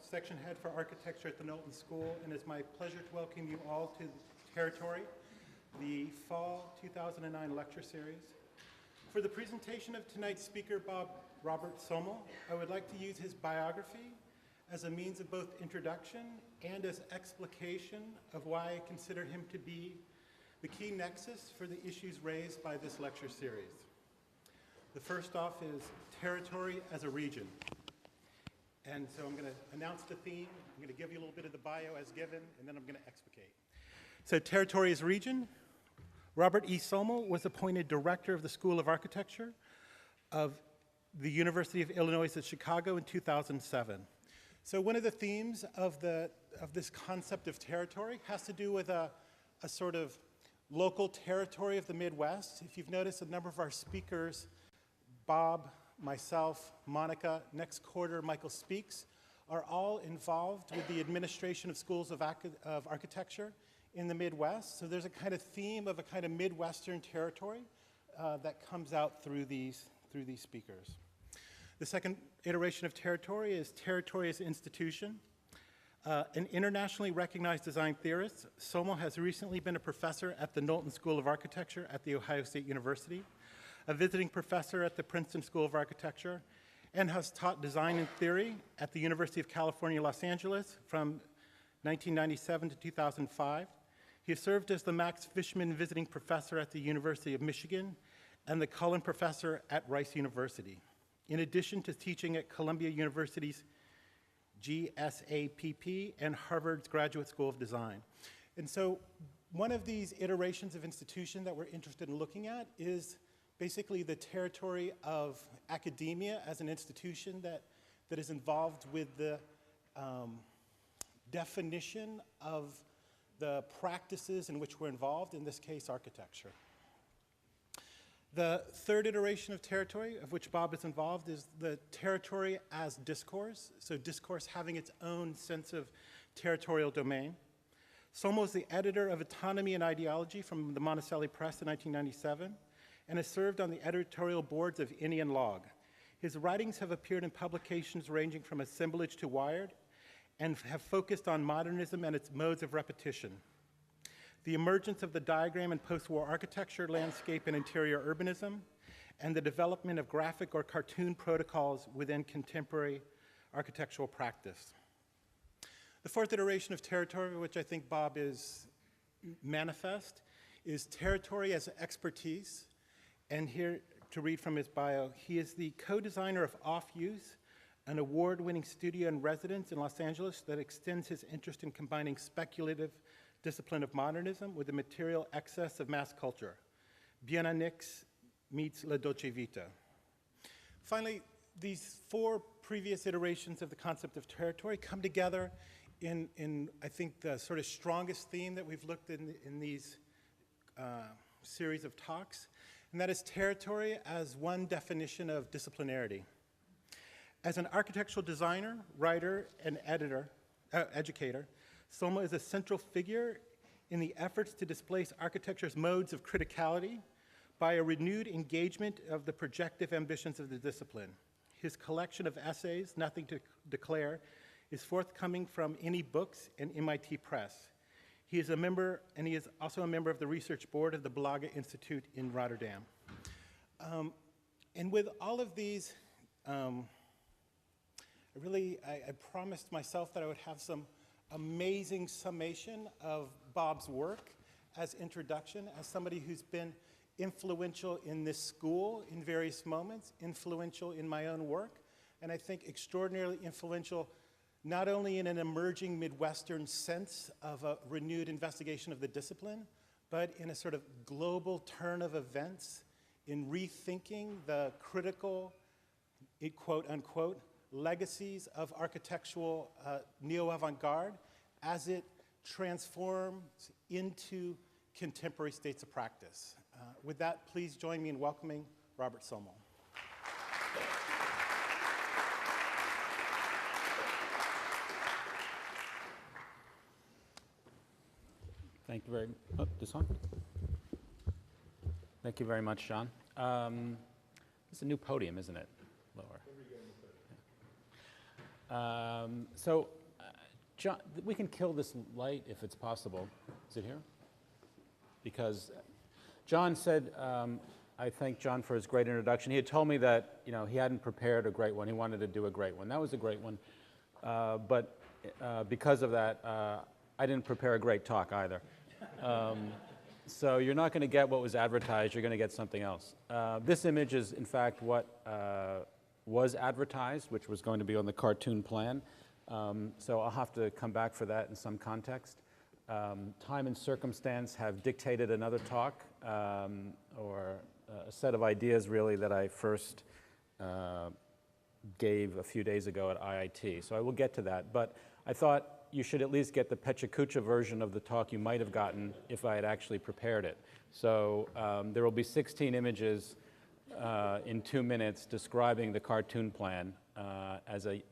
section head for architecture at the Knowlton School, and it's my pleasure to welcome you all to Territory, the fall 2009 lecture series. For the presentation of tonight's speaker, Robert Somol, I would like to use his biography as a means of both introduction and as explication of why I consider him to be the key nexus for the issues raised by this lecture series. The first off is territory as a region. And so I'm going to announce the theme, I'm going to give you a little bit of the bio as given, and then I'm going to explicate. So territory as region. Robert E. Somol was appointed director of the School of Architecture of the University of Illinois at Chicago in 2007. So one of the themes of this concept of territory has to do with a sort of local territory of the Midwest. If you've noticed, a number of our speakers, Bob, myself, Monica, next quarter, Michael Speaks, are all involved with the administration of schools of architecture in the Midwest. So there's a kind of theme of a kind of Midwestern territory that comes out through these speakers. The second iteration of territory is territory as institution. An internationally recognized design theorist, Somol has recently been a professor at the Knowlton School of Architecture at The Ohio State University, a visiting professor at the Princeton School of Architecture, and has taught design and theory at the University of California, Los Angeles from 1997 to 2005. He has served as the Max Fishman Visiting Professor at the University of Michigan and the Cullen Professor at Rice University, in addition to teaching at Columbia University's GSAPP and Harvard's Graduate School of Design. And so one of these iterations of institution that we're interested in looking at is basically the territory of academia as an institution that is involved with the definition of the practices in which we're involved, in this case, architecture. The third iteration of territory, of which Bob is involved, is the territory as discourse, so discourse having its own sense of territorial domain. Somol is the editor of Autonomy and Ideology from the Monticelli Press in 1997, and has served on the editorial boards of Any and Log. His writings have appeared in publications ranging from Assemblage to Wired, and have focused on modernism and its modes of repetition, the emergence of the diagram in post-war architecture, landscape, and interior urbanism, and the development of graphic or cartoon protocols within contemporary architectural practice. The fourth iteration of territory, which I think Bob is manifest, is territory as expertise. And here to read from his bio, he is the co-designer of Off Use, an award-winning studio in residence in Los Angeles that extends his interest in combining speculative discipline of modernism with the material excess of mass culture. Bien Anix meets La Dolce Vita. Finally, these four previous iterations of the concept of territory come together in I think, the sort of strongest theme that we've looked in these series of talks, and that is territory as one definition of disciplinarity. As an architectural designer, writer, and educator, Somol is a central figure in the efforts to displace architecture's modes of criticality by a renewed engagement of the projective ambitions of the discipline. His collection of essays, Nothing to Declare, is forthcoming from Any Books and MIT Press. He is a member, and he is also a member of the research board of the Blaga Institute in Rotterdam. And with all of these, I promised myself that I would have some amazing summation of Bob's work as introduction, as somebody who's been influential in this school in various moments, influential in my own work, and I think extraordinarily influential not only in an emerging Midwestern sense of a renewed investigation of the discipline, but in a sort of global turn of events in rethinking the critical, quote unquote, legacies of architectural neo-avant-garde as it transforms into contemporary states of practice. With that, please join me in welcoming Robert Somol. Thank you very much. This on? Thank you very much, John. It's a new podium, isn't it? Lower. John, we can kill this light if it's possible. Is it here? Because John said, I thank John for his great introduction. He had told me that he hadn't prepared a great one. He wanted to do a great one. That was a great one. But because of that, I didn't prepare a great talk either. So you're not going to get what was advertised. You're going to get something else. This image is, in fact, what was advertised, which was going to be on the cartoon plan. So I'll have to come back for that in some context. Time and circumstance have dictated another talk, or a set of ideas, really, that I first gave a few days ago at IIT. So I will get to that. But I thought you should at least get the Pechacucha version of the talk you might have gotten if I had actually prepared it. So there will be 16 images in 2 minutes describing the cartoon plan as an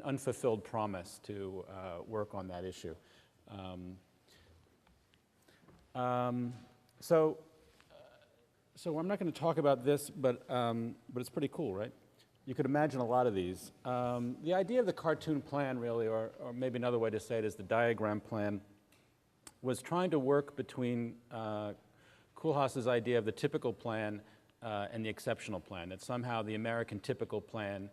unfulfilled promise to work on that issue. So I'm not going to talk about this, but it's pretty cool, right? You could imagine a lot of these. The idea of the cartoon plan, really, or maybe another way to say it is the diagram plan, was trying to work between Koolhaas's idea of the typical plan and the exceptional plan, that somehow the American typical plan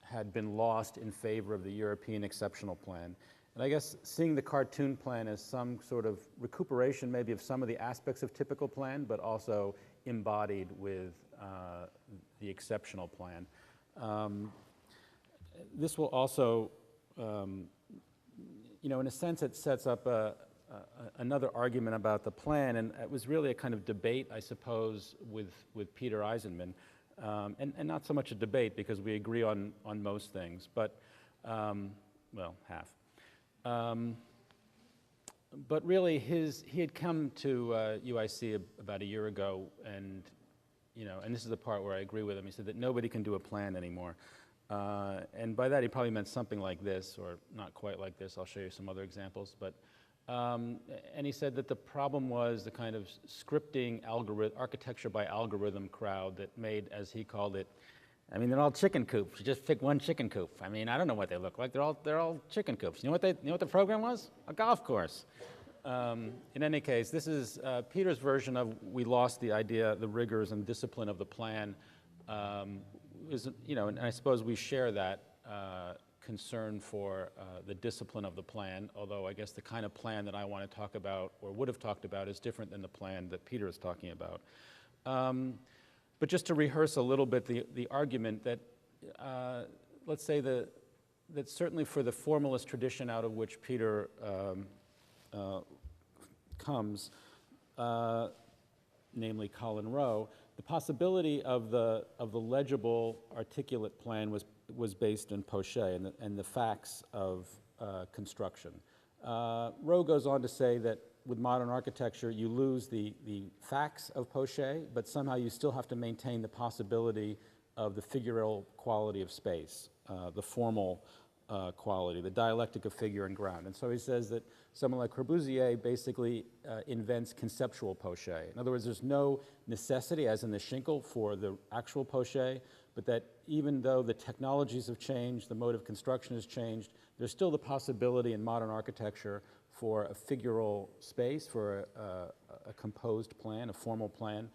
had been lost in favor of the European exceptional plan. And I guess seeing the cartoon plan as some sort of recuperation maybe of some of the aspects of typical plan, but also embodied with the exceptional plan. This will also, in a sense, it sets up another argument about the plan, and it was really a kind of debate, I suppose, with Peter Eisenman, and not so much a debate because we agree on most things, but, well, half. But really, he had come to UIC about a year ago, and and this is the part where I agree with him. He said that nobody can do a plan anymore, and by that he probably meant something like this, or not quite like this. I'll show you some other examples, but and he said that the problem was the kind of scripting architecture by algorithm crowd that made, as he called it, I mean, they're all chicken coops. You just pick one chicken coop. I mean, I don't know what they look like. They're all chicken coops. You know what the program was? A golf course. In any case, this is Peter's version of we lost the idea, the rigors and discipline of the plan. And I suppose we share that concern for the discipline of the plan, although I guess the kind of plan that I want to talk about or would have talked about is different than the plan that Peter is talking about. But just to rehearse a little bit the argument that, let's say that certainly for the formalist tradition out of which Peter comes, namely Colin Rowe, the possibility of the legible, articulate plan was based in Pochet and the facts of construction. Rowe goes on to say that with modern architecture, you lose the facts of Pochet, but somehow you still have to maintain the possibility of the figural quality of space, the formal quality, the dialectic of figure and ground. And so he says that someone like Corbusier basically invents conceptual Pochet. In other words, there's no necessity, as in the Schinkel, for the actual Pochet, but that even though the technologies have changed, the mode of construction has changed, there's still the possibility in modern architecture for a figural space, for a composed plan, a formal plan,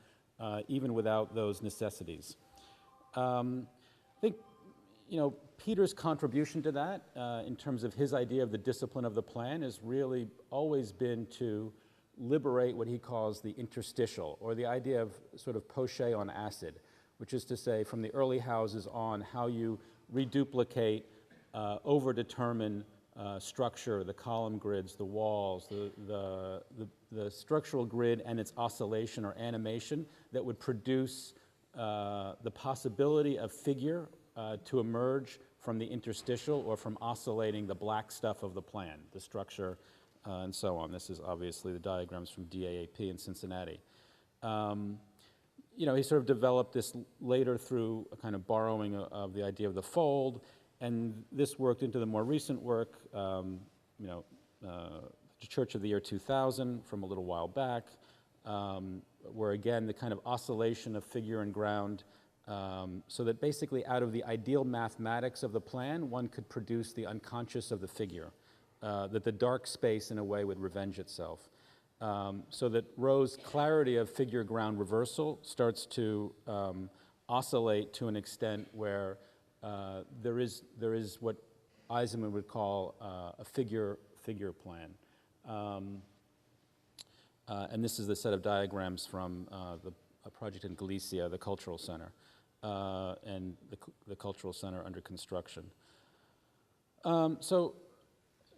even without those necessities. I think, Peter's contribution to that, in terms of his idea of the discipline of the plan, has really always been to liberate what he calls the interstitial, or the idea of sort of Pochet on acid, which is to say, from the early houses on, how you reduplicate, overdetermine structure, the column grids, the walls, the structural grid and its oscillation or animation that would produce the possibility of figure to emerge from the interstitial or from oscillating the black stuff of the plan, the structure, and so on. This is obviously the diagrams from DAAP in Cincinnati. He sort of developed this later through a kind of borrowing of the idea of the fold, and this worked into the more recent work, the Church of the Year 2000 from a little while back, where again the kind of oscillation of figure and ground So that basically out of the ideal mathematics of the plan, one could produce the unconscious of the figure, that the dark space in a way would revenge itself. So that Rowe's clarity of figure ground reversal starts to oscillate to an extent where there is what Eisenman would call a figure plan. And this is the set of diagrams from a project in Galicia, the Cultural Center, and the Cultural Center under construction. So,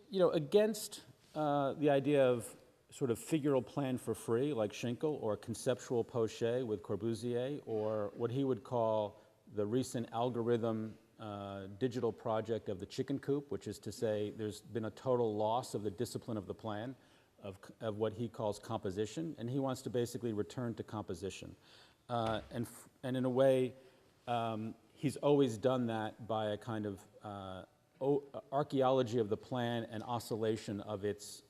you know, against the idea of sort of figural plan for free, like Schinkel, or conceptual poche with Corbusier, or what he would call the recent algorithm digital project of the chicken coop, which is to say there's been a total loss of the discipline of the plan, of what he calls composition, and he wants to basically return to composition. And in a way, he's always done that by a kind of archaeology of the plan and oscillation of its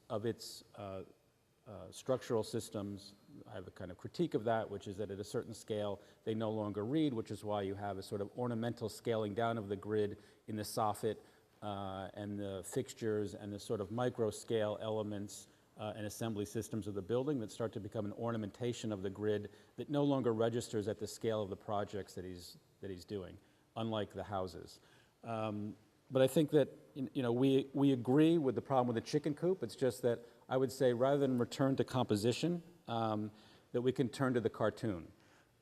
structural systems. I have a kind of critique of that, which is that at a certain scale, they no longer read, which is why you have a sort of ornamental scaling down of the grid in the soffit and the fixtures and the sort of micro scale elements and assembly systems of the building that start to become an ornamentation of the grid that no longer registers at the scale of the projects that he's doing, unlike the houses. But I think that, you know, we agree with the problem with the chicken coop. It's just that I would say rather than return to composition, that we can turn to the cartoon.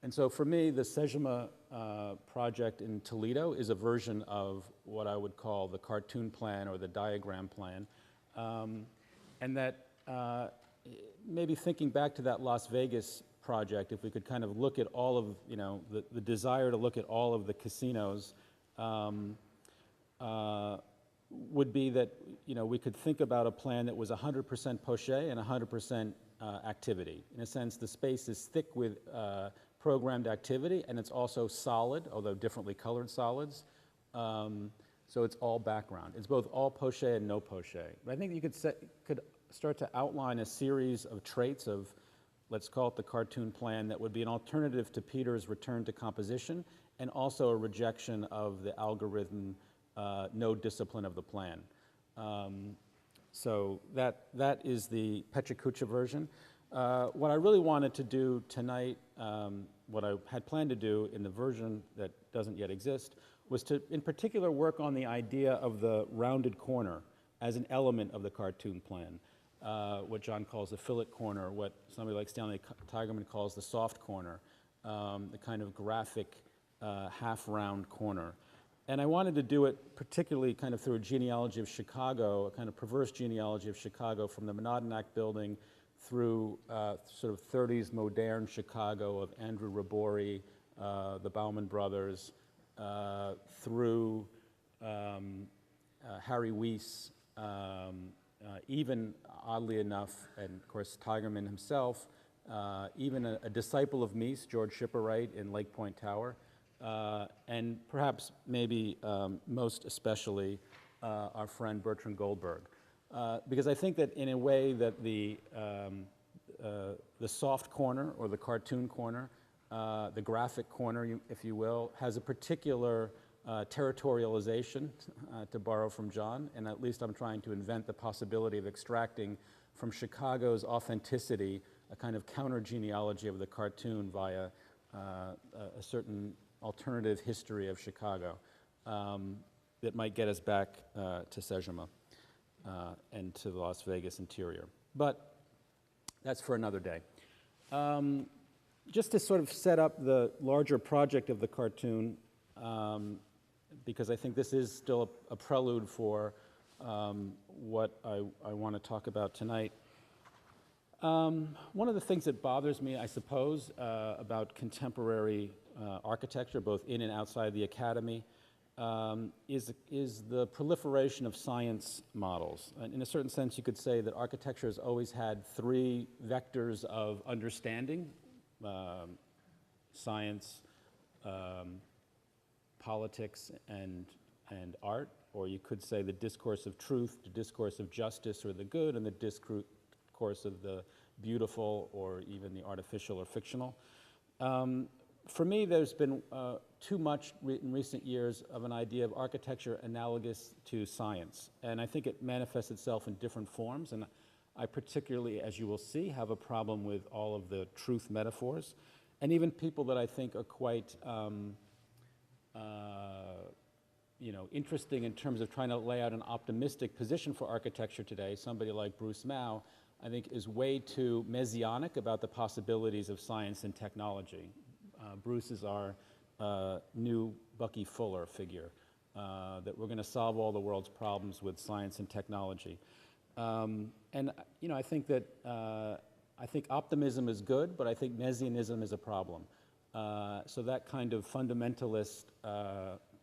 And so for me, the Sejma project in Toledo is a version of what I would call the cartoon plan or the diagram plan. And that maybe thinking back to that Las Vegas project, if we could kind of look at all of, you know, the desire to look at all of the casinos, would be that, you know, we could think about a plan that was 100% poche and 100% activity. In a sense, the space is thick with programmed activity, and it's also solid, although differently colored solids. So it's all background. It's both all poche and no poche. But I think you could start to outline a series of traits of, let's call it the cartoon plan, that would be an alternative to Peter's return to composition, and also a rejection of the algorithm no discipline of the plan. So that is the Pechacucha version. What I really wanted to do tonight, what I had planned to do in the version that doesn't yet exist, was to, in particular, work on the idea of the rounded corner as an element of the cartoon plan, what John calls the fillet corner, what somebody like Stanley Tigerman calls the soft corner, the kind of graphic half-round corner. And I wanted to do it particularly kind of through a genealogy of Chicago, a kind of perverse genealogy of Chicago from the Monadnock building through sort of 30s modern Chicago of Andrew Rabori, the Baumer brothers, through Harry Weiss, even oddly enough, and of course Tigerman himself, even a disciple of Mies, George Shipperwright in Lake Point Tower, and perhaps maybe most especially our friend Bertrand Goldberg. Because I think that in a way that the soft corner or the cartoon corner, the graphic corner, if you will, has a particular territorialization, to borrow from John, and at least I'm trying to invent the possibility of extracting from Chicago's authenticity a kind of counter-genealogy of the cartoon via a certain alternative history of Chicago that might get us back to Sejma and to the Las Vegas interior. But that's for another day. Just to sort of set up the larger project of the cartoon, because I think this is still a prelude for what I want to talk about tonight. One of the things that bothers me, I suppose, about contemporary architecture, both in and outside the academy, is the proliferation of science models. And in a certain sense, you could say that architecture has always had three vectors of understanding: science, politics, and art. Or you could say the discourse of truth, the discourse of justice or the good, and the discourse of the beautiful or even the artificial or fictional. for me, there's been too much in recent years of an idea of architecture analogous to science. And I think it manifests itself in different forms. And I particularly, as you will see, have a problem with all of the truth metaphors. And even people that I think are quite interesting in terms of trying to lay out an optimistic position for architecture today, somebody like Bruce Mau, I think is way too messianic about the possibilities of science and technology. Bruce is our new Bucky Fuller figure, that we're going to solve all the world's problems with science and technology. And I think that I think optimism is good, but I think messianism is a problem. So that kind of fundamentalist,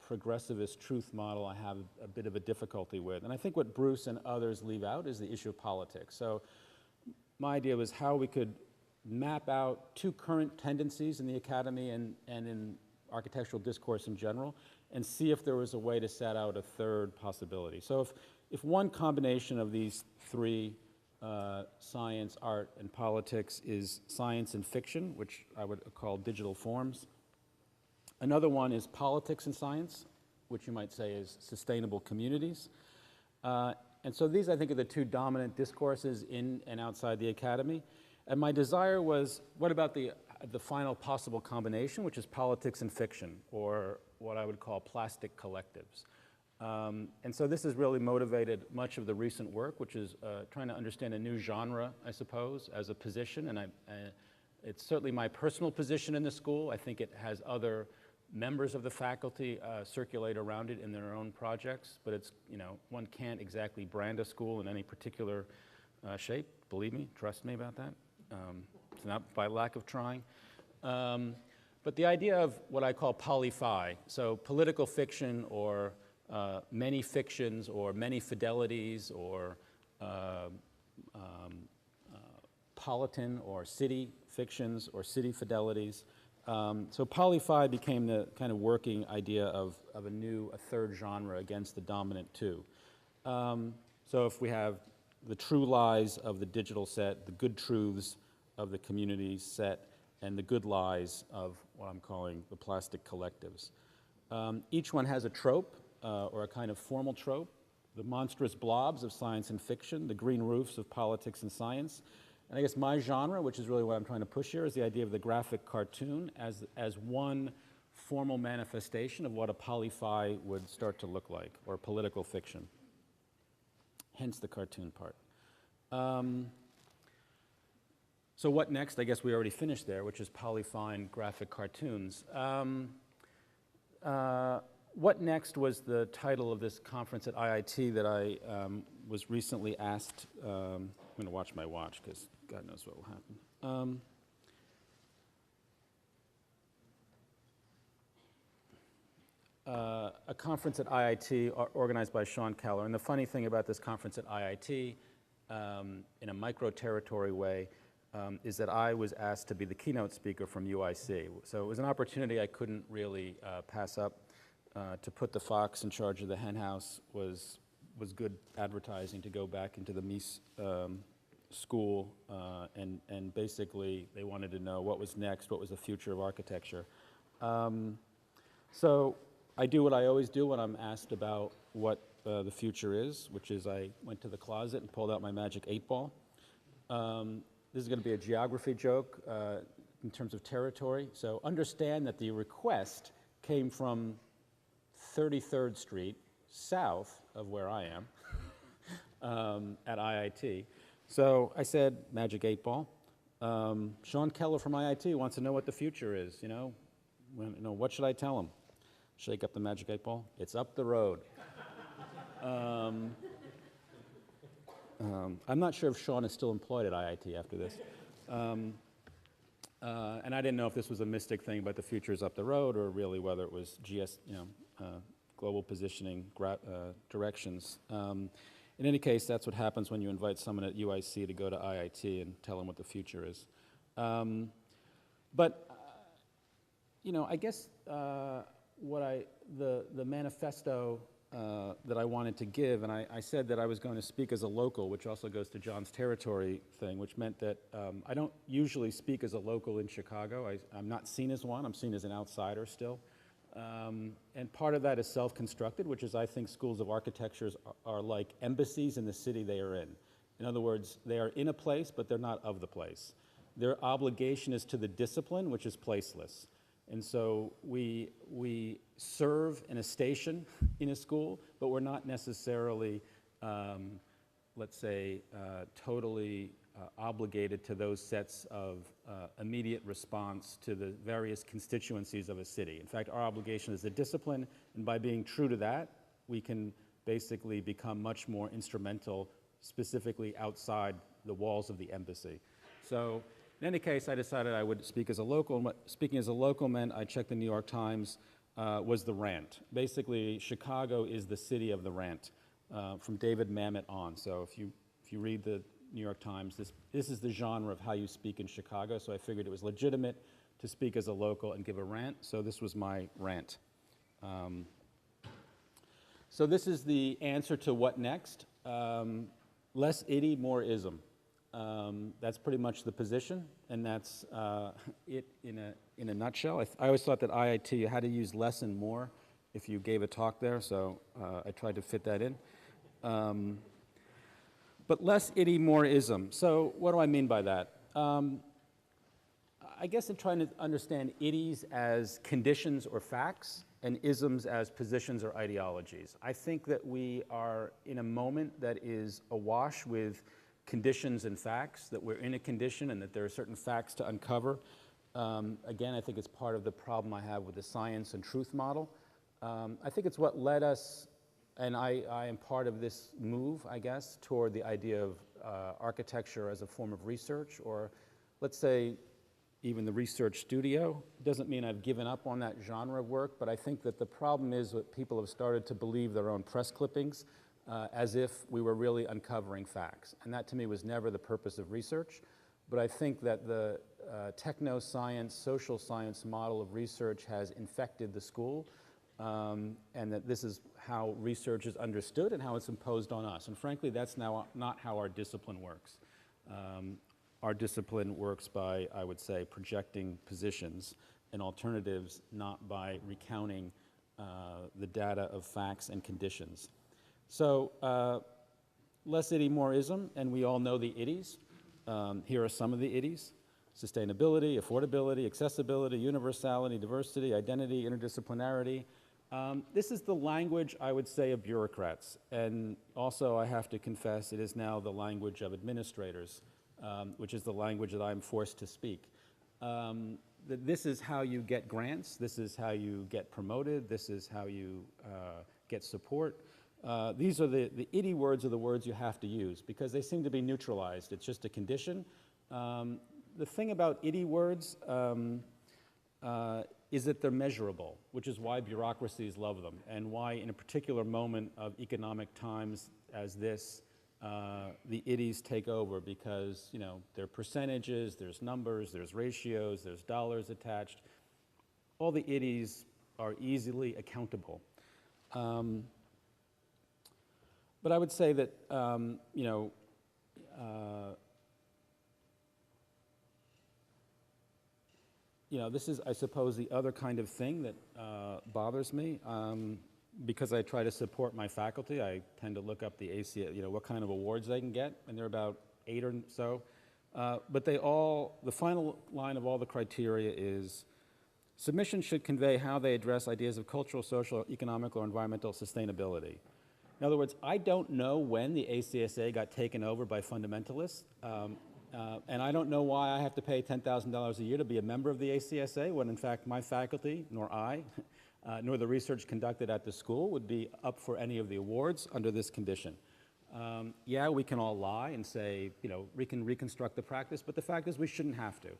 progressivist truth model I have a bit of a difficulty with. And I think what Bruce and others leave out is the issue of politics. So my idea was how we could map out two current tendencies in the academy and in architectural discourse in general, and see if there was a way to set out a third possibility. So if one combination of these three, science, art, and politics, is science and fiction, which I would call digital forms. Another one is politics and science, which you might say is sustainable communities. And so these, I think, are the two dominant discourses in and outside the academy. And my desire was, what about the final possible combination, which is politics and fiction, or what I would call plastic collectives. And so this has really motivated much of the recent work, which is trying to understand a new genre, I suppose, as a position. And it's certainly my personal position in the school. I think it has other members of the faculty circulate around it in their own projects. But it's, one can't exactly brand a school in any particular shape. Believe me, trust me about that. It's not by lack of trying. But the idea of what I call polyphi, so political fiction or many fictions or many fidelities or politan or city fictions or city fidelities. So polyphi became the kind of working idea of a third genre against the dominant two. So if we have the true lies of the digital set, the good truths of the community set, and the good lies of what I'm calling the plastic collectives. Each one has a trope, or a kind of formal trope: the monstrous blobs of science and fiction, the green roofs of politics and science. And I guess my genre, which is really what I'm trying to push here, is the idea of the graphic cartoon as one formal manifestation of what a polyphi would start to look like, or political fiction. Hence the cartoon part. So what next? I guess we already finished there, which is polyphi and graphic cartoons. What next was the title of this conference at IIT that I was recently asked. I'm going to watch my watch because God knows what will happen. A conference at IIT organized by Sean Keller. And the funny thing about this conference at IIT, in a micro-territory way, is that I was asked to be the keynote speaker from UIC. So it was an opportunity I couldn't really pass up. To put the fox in charge of the hen house was good advertising to go back into the Mies school, and basically they wanted to know what was next, what was the future of architecture. So I do what I always do when I'm asked about what the future is, which is I went to the closet and pulled out my magic 8-ball. This is going to be a geography joke in terms of territory. So understand that the request came from 33rd Street, south of where I am, at IIT. So I said, magic 8-ball. Sean Keller from IIT wants to know what the future is, what should I tell him? Shake up the magic 8-ball. It's up the road. I'm not sure if Sean is still employed at IIT after this. And I didn't know if this was a mystic thing about the future is up the road, or really whether it was global positioning directions. In any case, that's what happens when you invite someone at UIC to go to IIT and tell them what the future is. But I guess the manifesto that I wanted to give, and I said that I was going to speak as a local, which also goes to John's territory thing, which meant that I don't usually speak as a local in Chicago. I'm not seen as one. I'm seen as an outsider still. And part of that is self-constructed, which is I think schools of architecture are like embassies in the city they are in. In other words, they are in a place, but they're not of the place. Their obligation is to the discipline, which is placeless. And so we serve in a station in a school, but we're not necessarily, let's say, totally obligated to those sets of immediate response to the various constituencies of a city. In fact, our obligation is a discipline, and by being true to that, we can basically become much more instrumental, specifically outside the walls of the embassy. So in any case, I decided I would speak as a local. And speaking as a local meant I checked the New York Times, was the rant. Basically, Chicago is the city of the rant, from David Mamet on. So if you read the New York Times, this is the genre of how you speak in Chicago, so I figured it was legitimate to speak as a local and give a rant, so this was my rant. So this is the answer to what next. Less itty, more ism. That's pretty much the position, and that's it in a nutshell. I always thought that IIT, you had to use less and more if you gave a talk there, so I tried to fit that in. But less itty, more ism. So what do I mean by that? I guess I'm trying to understand itties as conditions or facts, and isms as positions or ideologies. I think that we are in a moment that is awash with conditions and facts, that we're in a condition and that there are certain facts to uncover. Again, I think it's part of the problem I have with the science and truth model. I think it's what led us, and I am part of this move, I guess, toward the idea of architecture as a form of research, or let's say even the research studio. Doesn't mean I've given up on that genre of work, but I think that the problem is that people have started to believe their own press clippings as if we were really uncovering facts. And that to me was never the purpose of research. But I think that the techno-science, social science model of research has infected the school, and that this is how research is understood and how it's imposed on us. And frankly, that's now not how our discipline works. Our discipline works by, I would say, projecting positions and alternatives, not by recounting the data of facts and conditions. So less itty, more ism, and we all know the itties. Here are some of the itties: sustainability, affordability, accessibility, universality, diversity, identity, interdisciplinarity. This is the language, I would say, of bureaucrats. And also, I have to confess, it is now the language of administrators, which is the language that I'm forced to speak. This is how you get grants. This is how you get promoted. This is how you get support. These are the itty words are the words you have to use because they seem to be neutralized. It's just a condition. The thing about itty words is that they're measurable, which is why bureaucracies love them, and why in a particular moment of economic times as this, the itties take over because, you know, there are percentages, there's numbers, there's ratios, there's dollars attached. All the itties are easily accountable. But I would say that, you know, this is, I suppose, the other kind of thing that bothers me. Because I try to support my faculty, I tend to look up the ACS, you know, what kind of awards they can get, and there are about 8 or so. But they all, the final line of all the criteria is, submissions should convey how they address ideas of cultural, social, economic, or environmental sustainability. In other words, I don't know when the ACSA got taken over by fundamentalists, and I don't know why I have to pay $10,000 a year to be a member of the ACSA, when in fact my faculty, nor I, nor the research conducted at the school would be up for any of the awards under this condition. Yeah, we can all lie and say, you know, we can reconstruct the practice, but the fact is we shouldn't have to.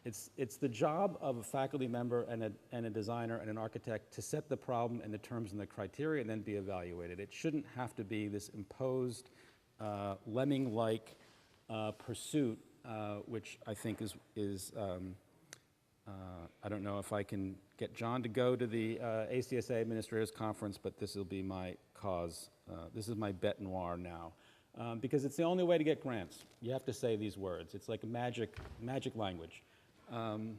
It's the job of a faculty member and a designer and an architect to set the problem and the terms and the criteria and then be evaluated. It shouldn't have to be this imposed, lemming-like pursuit, which I think is I don't know if I can get John to go to the ACSA Administrators Conference, but this will be my cause. This is my bête noire now. Because it's the only way to get grants. You have to say these words. It's like a magic language. And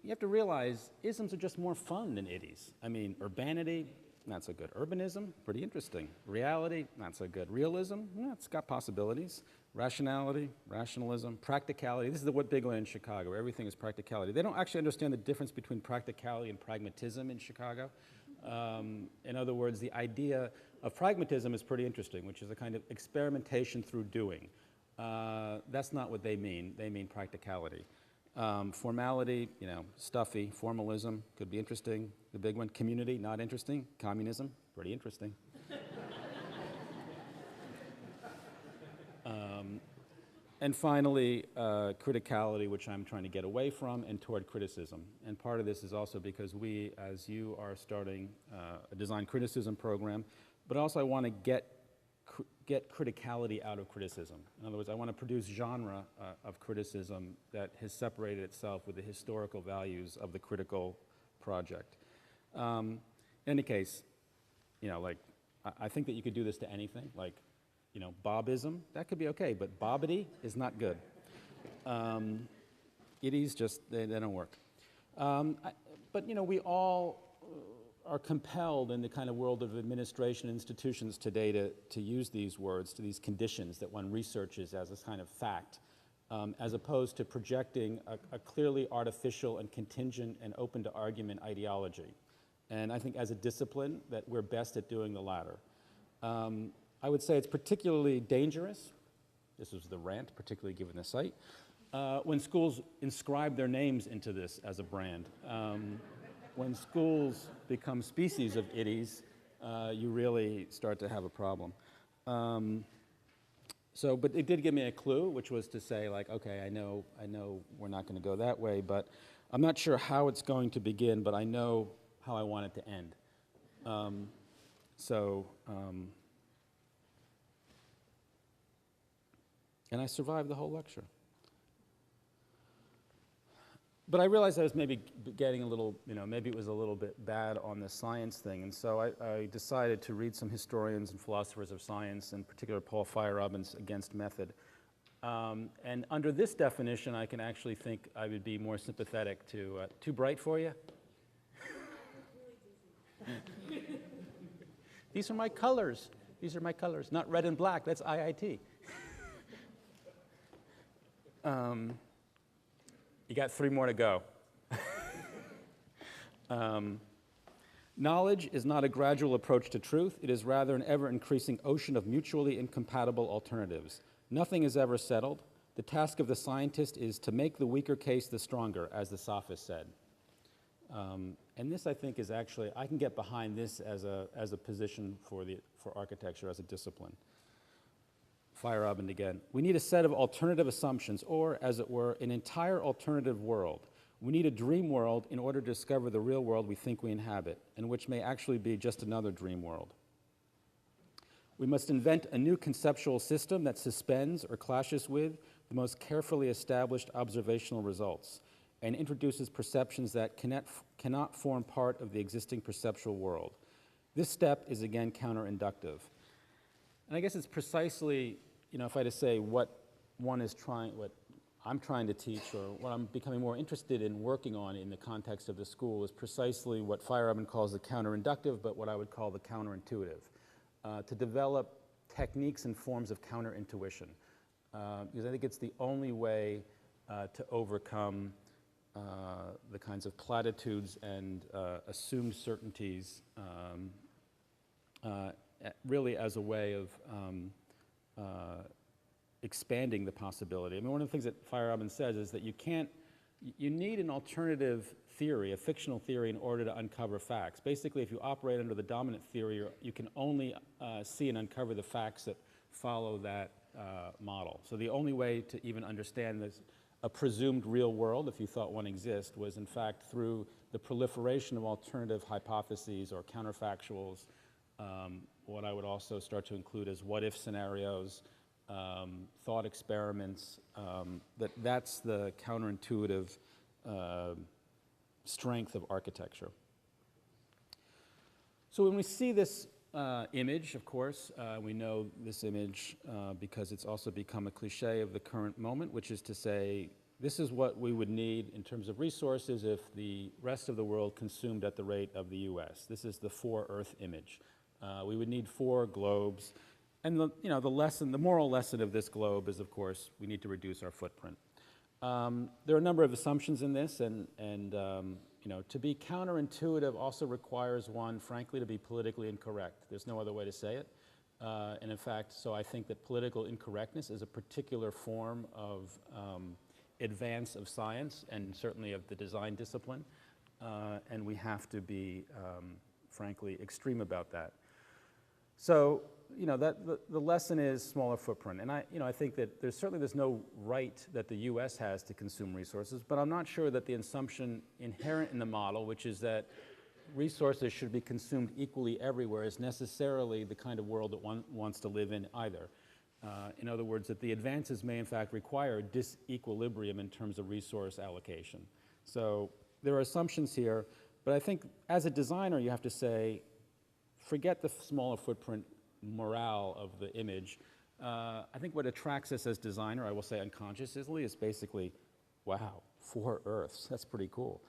you have to realize isms are just more fun than iddies. I mean, urbanity, not so good. Urbanism, pretty interesting. Reality, not so good. Realism, it's got possibilities. Rationality, rationalism, practicality. This is the big one in Chicago. Everything is practicality. They don't actually understand the difference between practicality and pragmatism in Chicago. In other words, the idea of pragmatism is pretty interesting, which is a kind of experimentation through doing. That's not what they mean. They mean practicality. Formality, stuffy. Formalism could be interesting. The big one, community, not interesting. Communism, pretty interesting. And finally, criticality, which I'm trying to get away from, and toward criticism. And part of this is also because we, as you are starting a design criticism program, but also I want to get criticality out of criticism. In other words, I want to produce genre of criticism that has separated itself with the historical values of the critical project. In any case, I think that you could do this to anything, like, Bobism, that could be okay, but Bobbity is not good. Itties just, they don't work. But, we all are compelled in the kind of world of administration institutions today to use these words, to these conditions that one researches as a kind of fact, as opposed to projecting a clearly artificial and contingent and open to argument ideology. And I think as a discipline that we're best at doing the latter. I would say it's particularly dangerous, this was the rant, particularly given the site, when schools inscribe their names into this as a brand. When schools become species of iddies, you really start to have a problem. But it did give me a clue, which was to say, like, okay, I know we're not going to go that way, but I'm not sure how it's going to begin, but I know how I want it to end. And I survived the whole lecture. But I realized I was maybe getting a little, maybe it was a little bit bad on the science thing. And so I decided to read some historians and philosophers of science, in particular Paul Feyerabend's Against Method. And under this definition, I can actually think I would be more sympathetic to, too bright for you? These are my colors. These are my colors. Not red and black, that's IIT. You got 3 more to go. Knowledge is not a gradual approach to truth. It is rather an ever-increasing ocean of mutually incompatible alternatives. Nothing is ever settled. The task of the scientist is to make the weaker case the stronger, as the sophist said. And this, I think, is actually, I can get behind this as a position for architecture as a discipline. Feyerabend again. We need a set of alternative assumptions, or, as it were, an entire alternative world. We need a dream world in order to discover the real world we think we inhabit, and which may actually be just another dream world. We must invent a new conceptual system that suspends or clashes with the most carefully established observational results, and introduces perceptions that cannot form part of the existing perceptual world. This step is again counterinductive. And I guess it's precisely, if I had to say what I'm trying to teach, or what I'm becoming more interested in working on in the context of the school, is precisely what Feyerabend calls the counterinductive, but what I would call the counterintuitive. To develop techniques and forms of counterintuition. Because I think it's the only way to overcome the kinds of platitudes and assumed certainties, really as a way of expanding the possibility. I mean, one of the things that Feyerabend says is that you need an alternative theory, a fictional theory, in order to uncover facts. Basically, if you operate under the dominant theory, you can only see and uncover the facts that follow that model. So the only way to even understand this, a presumed real world, if you thought one exists, was in fact through the proliferation of alternative hypotheses or counterfactuals, what I would also start to include as what-if scenarios, thought experiments, that's the counterintuitive strength of architecture. So when we see this image, of course, we know this image because it's also become a cliche of the current moment, which is to say, this is what we would need in terms of resources if the rest of the world consumed at the rate of the US. This is the 4-Earth image. We would need 4 globes. And the moral lesson of this globe is, of course, we need to reduce our footprint. There are a number of assumptions in this, and to be counterintuitive also requires one, frankly, to be politically incorrect. There's no other way to say it. And in fact, so I think that political incorrectness is a particular form of advance of science and certainly of the design discipline. And we have to be, frankly, extreme about that. So, the lesson is smaller footprint. And I think that there's no right that the US has to consume resources, but I'm not sure that the assumption inherent in the model, which is that resources should be consumed equally everywhere, is necessarily the kind of world that one wants to live in either. In other words, that the advances may in fact require disequilibrium in terms of resource allocation. So there are assumptions here, but I think as a designer you have to say, forget the smaller footprint morale of the image. I think what attracts us as designer, I will say unconsciously, is basically, wow, 4 Earths, that's pretty cool.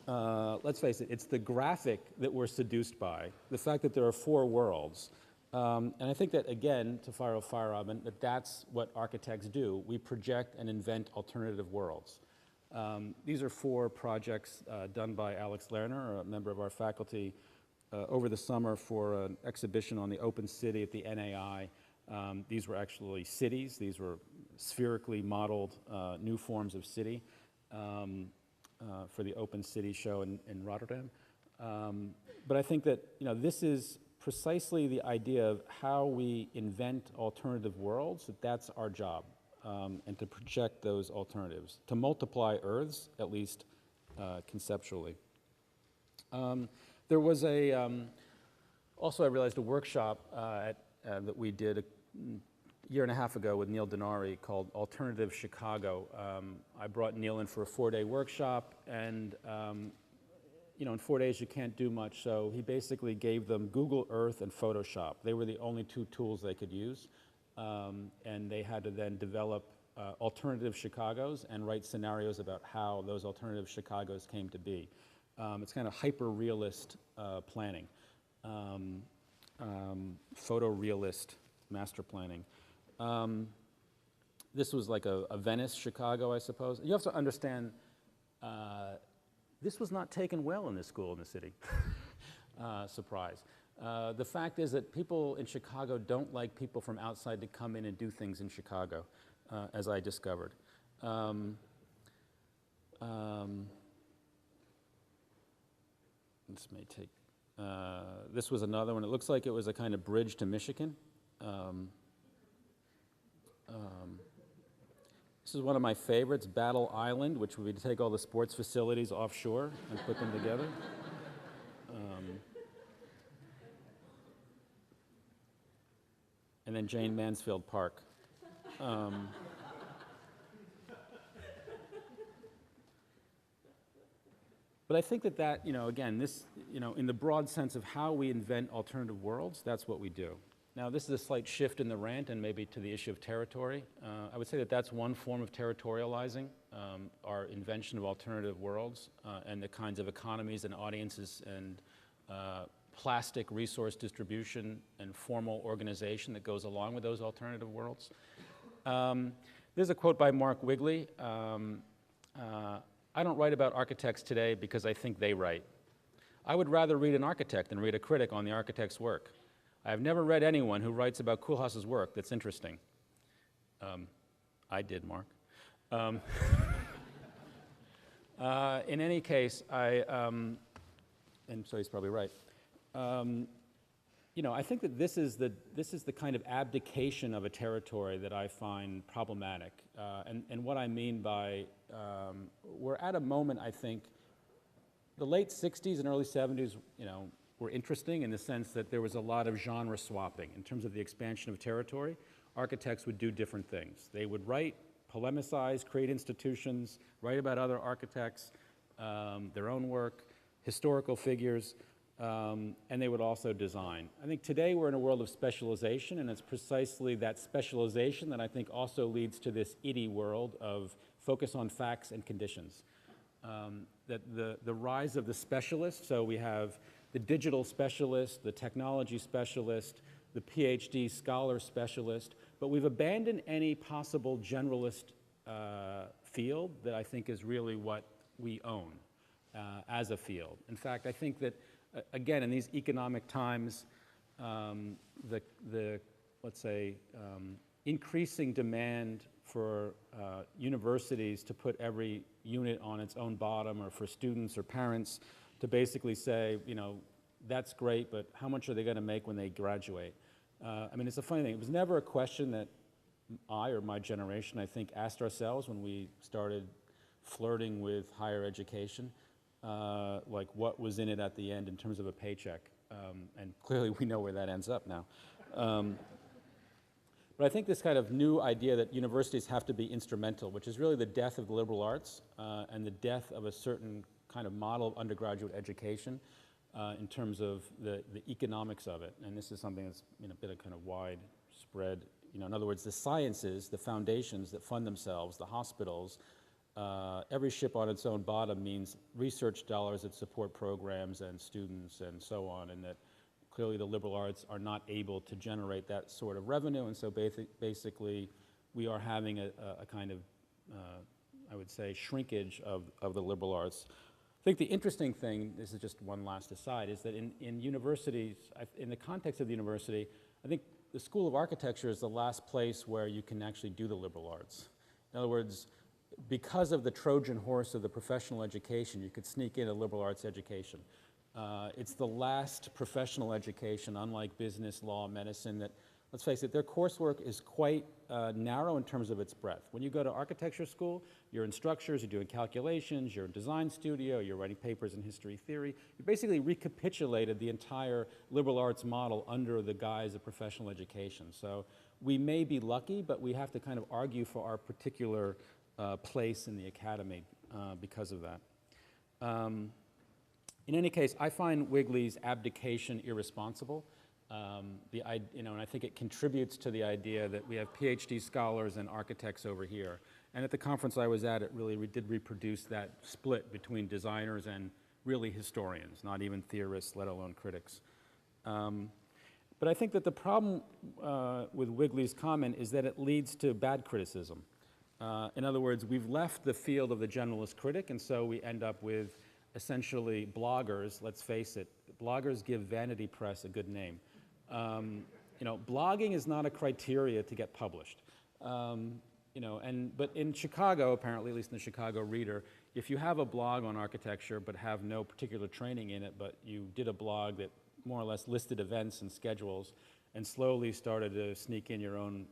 Let's face it, it's the graphic that we're seduced by, the fact that there are 4 worlds. And I think that, again, to fire Robin, that's what architects do. We project and invent alternative worlds. These are 4 projects done by Alex Lerner, a member of our faculty, over the summer for an exhibition on the open city at the NAI. These were actually cities. These were spherically modeled new forms of city for the Open City show in Rotterdam. But I think that this is precisely the idea of how we invent alternative worlds, that's our job, and to project those alternatives, to multiply Earths, at least conceptually. There was also I realized a workshop that we did a year and a half ago with Neil Denari called Alternative Chicago. I brought Neil in for a 4-day workshop, and in 4 days you can't do much, so he basically gave them Google Earth and Photoshop. They were the only 2 tools they could use, and they had to then develop alternative Chicagos and write scenarios about how those alternative Chicagos came to be. It's kind of hyper-realist planning, photorealist master planning. This was like a Venice, Chicago, I suppose. You have to understand, this was not taken well in this school in the city. Surprise. The fact is that people in Chicago don't like people from outside to come in and do things in Chicago, as I discovered. This may take, this was another one. It looks like it was a kind of bridge to Michigan. This is one of my favorites, Battle Island, which would be to take all the sports facilities offshore and put them together. And then Jane Mansfield Park. But I think that, again, this, in the broad sense of how we invent alternative worlds, that's what we do. Now, this is a slight shift in the rant and maybe to the issue of territory. I would say that that's one form of territorializing, our invention of alternative worlds and the kinds of economies and audiences and plastic resource distribution and formal organization that goes along with those alternative worlds. There's a quote by Mark Wigley. I don't write about architects today because I think they write. I would rather read an architect than read a critic on the architect's work. I have never read anyone who writes about Koolhaas's work that's interesting. I did, Mark. In any case, and so he's probably right. I think that this is the kind of abdication of a territory that I find problematic. And what I mean by, we're at a moment, I think, the late 60s and early 70s, were interesting in the sense that there was a lot of genre swapping in terms of the expansion of territory. architects would do different things. They would write, polemicize, create institutions, write about other architects, their own work, historical figures, and they would also design. I think today we're in a world of specialization, and it's precisely that specialization that I think also leads to this idy world of focus on facts and conditions. That the rise of the specialist, so we have the digital specialist, the technology specialist, the PhD scholar specialist, but we've abandoned any possible generalist field that I think is really what we own as a field. In fact, I think that, again, in these economic times, let's say, increasing demand for universities to put every unit on its own bottom, or for students or parents to basically say, you know, that's great, but how much are they going to make when they graduate? I mean, it's a funny thing. It was never a question that I or my generation, I think, asked ourselves when we started flirting with higher education, like what was in it at the end in terms of a paycheck. And clearly we know where that ends up now. But I think this kind of new idea that universities have to be instrumental, which is really the death of the liberal arts and the death of a certain kind of model of undergraduate education in terms of the economics of it. And this is something that's a bit of kind of widespread. You know, in other words, the sciences, the foundations that fund themselves, the hospitals, every ship on its own bottom means research dollars that support programs and students and so on, and that clearly the liberal arts are not able to generate that sort of revenue, and so basically we are having a kind of, I would say, shrinkage of the liberal arts. I think the interesting thing, this is just one last aside, is that in universities, in the context of the university, I think the School of Architecture is the last place where you can actually do the liberal arts. In other words, because of the Trojan horse of the professional education, you could sneak in a liberal arts education. It's the last professional education, unlike business, law, medicine, that, let's face it, their coursework is quite narrow in terms of its breadth. When you go to architecture school, you're in structures, you're doing calculations, you're in design studio, you're writing papers in history theory. You basically recapitulated the entire liberal arts model under the guise of professional education. So we may be lucky, but we have to kind of argue for our particular place in the academy because of that. In any case, I find Wigley's abdication irresponsible. And I think it contributes to the idea that we have PhD scholars and architects over here. And at the conference I was at, it really did reproduce that split between designers and really historians, not even theorists, let alone critics. But I think that the problem with Wigley's comment is that it leads to bad criticism. In other words, we've left the field of the generalist critic, and so we end up with essentially bloggers. Let's face it, bloggers give vanity press a good name. Blogging is not a criteria to get published. But in Chicago, apparently, at least in the Chicago Reader, if you have a blog on architecture but have no particular training in it, but you did a blog that more or less listed events and schedules and slowly started to sneak in your own,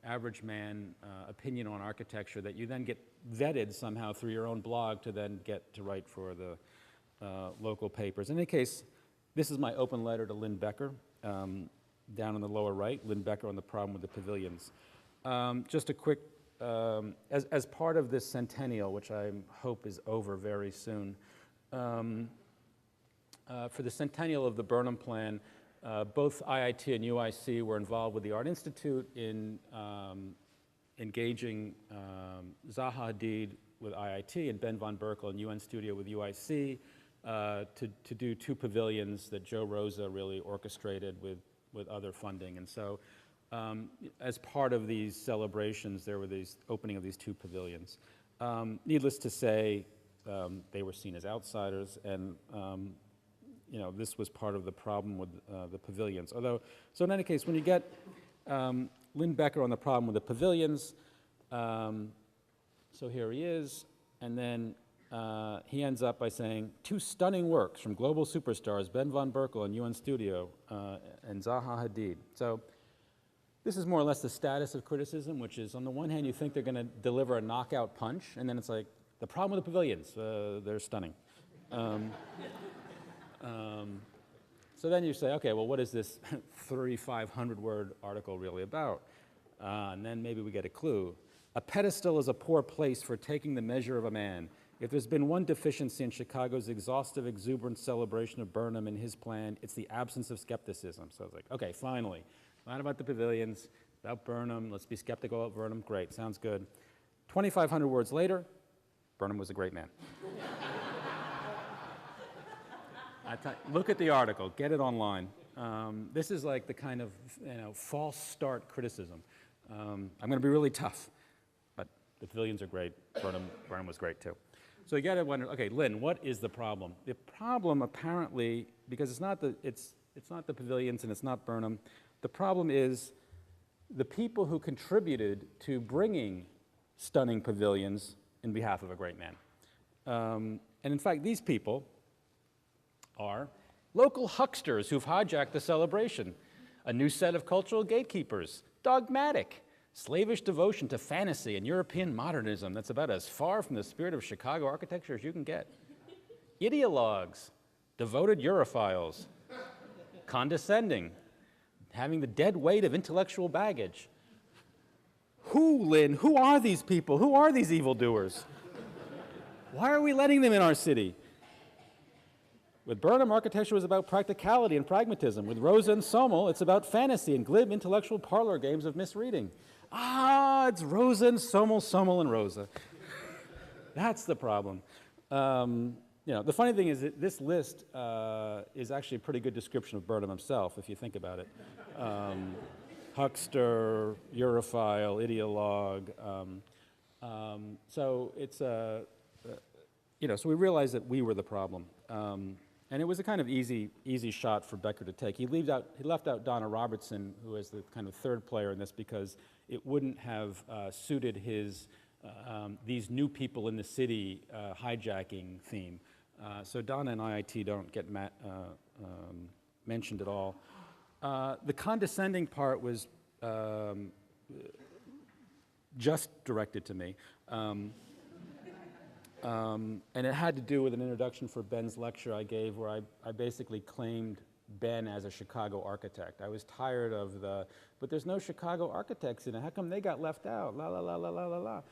average man opinion on architecture that you then get vetted somehow through your own blog to then get to write for the local papers. In any case, this is my open letter to Lynn Becker, down in the lower right, Lynn Becker on the problem with the pavilions. Just a quick, as part of this centennial, which I hope is over very soon, for the centennial of the Burnham Plan, both IIT and UIC were involved with the Art Institute in engaging Zaha Hadid with IIT and Ben von Berkel and UN Studio with UIC to do two pavilions that Joe Rosa really orchestrated with other funding. And so as part of these celebrations, there were these opening of these two pavilions. Needless to say, they were seen as outsiders, and this was part of the problem with the pavilions. So in any case, when you get Lynn Becker on the problem with the pavilions, so here he is, and then he ends up by saying, two stunning works from global superstars, Ben von Berkel and UN Studio, and Zaha Hadid. So this is more or less the status of criticism, which is, on the one hand, you think they're going to deliver a knockout punch, and then it's like, the problem with the pavilions, they're stunning. So then you say, okay, well, what is this 3,500-word article really about? And then maybe we get a clue. A pedestal is a poor place for taking the measure of a man. If there's been one deficiency in Chicago's exhaustive, exuberant celebration of Burnham and his plan, it's the absence of skepticism. So I was like, okay, finally, not about the pavilions, about Burnham. Let's be skeptical of Burnham. Great, sounds good. 2,500 words later, Burnham was a great man. Look at the article, get it online. This is like the kind of false start criticism. I'm going to be really tough, but the pavilions are great. Burnham was great too. So you got to wonder, okay, Lynn, what is the problem? The problem apparently, because it's not the pavilions and it's not Burnham, the problem is the people who contributed to bringing stunning pavilions in behalf of a great man. And in fact, these people are local hucksters who've hijacked the celebration, a new set of cultural gatekeepers, dogmatic, slavish devotion to fantasy and European modernism that's about as far from the spirit of Chicago architecture as you can get, ideologues, devoted Europhiles, condescending, having the dead weight of intellectual baggage. Who, Lynn? Who are these people? Who are these evildoers? Why are we letting them in our city? With Burnham, architecture was about practicality and pragmatism. With Rosa and Somol, it's about fantasy and glib intellectual parlor games of misreading. Ah, it's Rosa and Somol, Somol and Rosa. That's the problem. The funny thing is that this list is actually a pretty good description of Burnham himself, if you think about it. Huckster, Europhile, ideologue. So it's so we realized that we were the problem. And it was a kind of easy shot for Becker to take. He left out Donna Robertson, who is the kind of third player in this, because it wouldn't have suited his these new people in the city hijacking theme. So Donna and IIT don't get mentioned at all. The condescending part was just directed to me. And it had to do with an introduction for Ben's lecture I gave, where I basically claimed Ben as a Chicago architect. I was tired of but there's no Chicago architects in it. How come they got left out? La, la, la, la, la, la, la.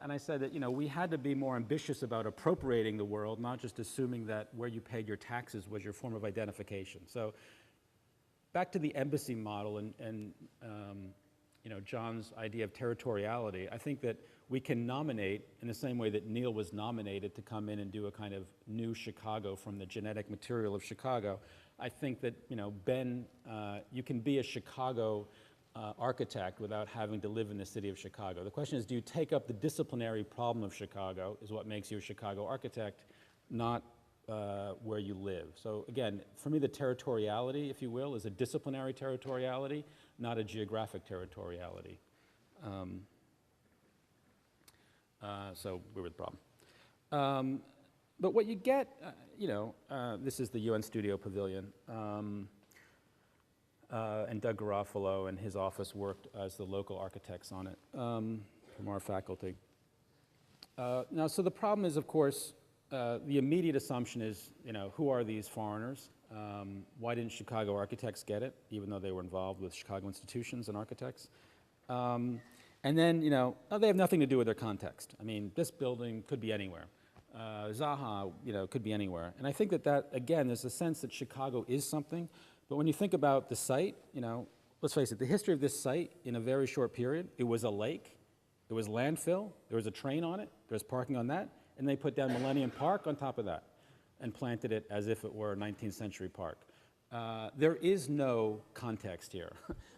And I said that, we had to be more ambitious about appropriating the world, not just assuming that where you paid your taxes was your form of identification. So back to the embassy model and John's idea of territoriality, I think that we can nominate in the same way that Neil was nominated to come in and do a kind of new Chicago from the genetic material of Chicago. I think that, Ben, you can be a Chicago architect without having to live in the city of Chicago. The question is, do you take up the disciplinary problem of Chicago is what makes you a Chicago architect, not where you live. So again, for me, the territoriality, if you will, is a disciplinary territoriality, not a geographic territoriality. So we were the problem. But what you get, this is the UN Studio Pavilion, and Doug Garofalo and his office worked as the local architects on it from our faculty. Now, so the problem is, of course, the immediate assumption is, who are these foreigners? Why didn't Chicago architects get it, even though they were involved with Chicago institutions and architects? And then, they have nothing to do with their context. I mean, this building could be anywhere. Zaha, could be anywhere. And I think that, again, there's a sense that Chicago is something. But when you think about the site, let's face it, the history of this site in a very short period, it was a lake, it was landfill, there was a train on it, there was parking on that, and they put down Millennium Park on top of that and planted it as if it were a 19th century park. There is no context here.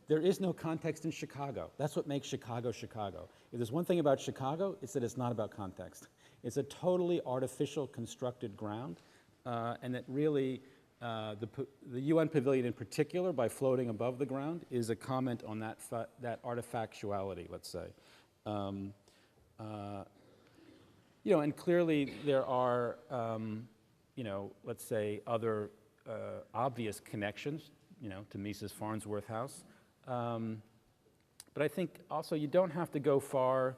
There is no context in Chicago. That's what makes Chicago, Chicago. If there's one thing about Chicago, it's that it's not about context. It's a totally artificial constructed ground, and that really, the UN Pavilion in particular, by floating above the ground, is a comment on that artifactuality, let's say. And clearly there are, let's say, other obvious connections, to Mises Farnsworth House. But I think also you don't have to go far.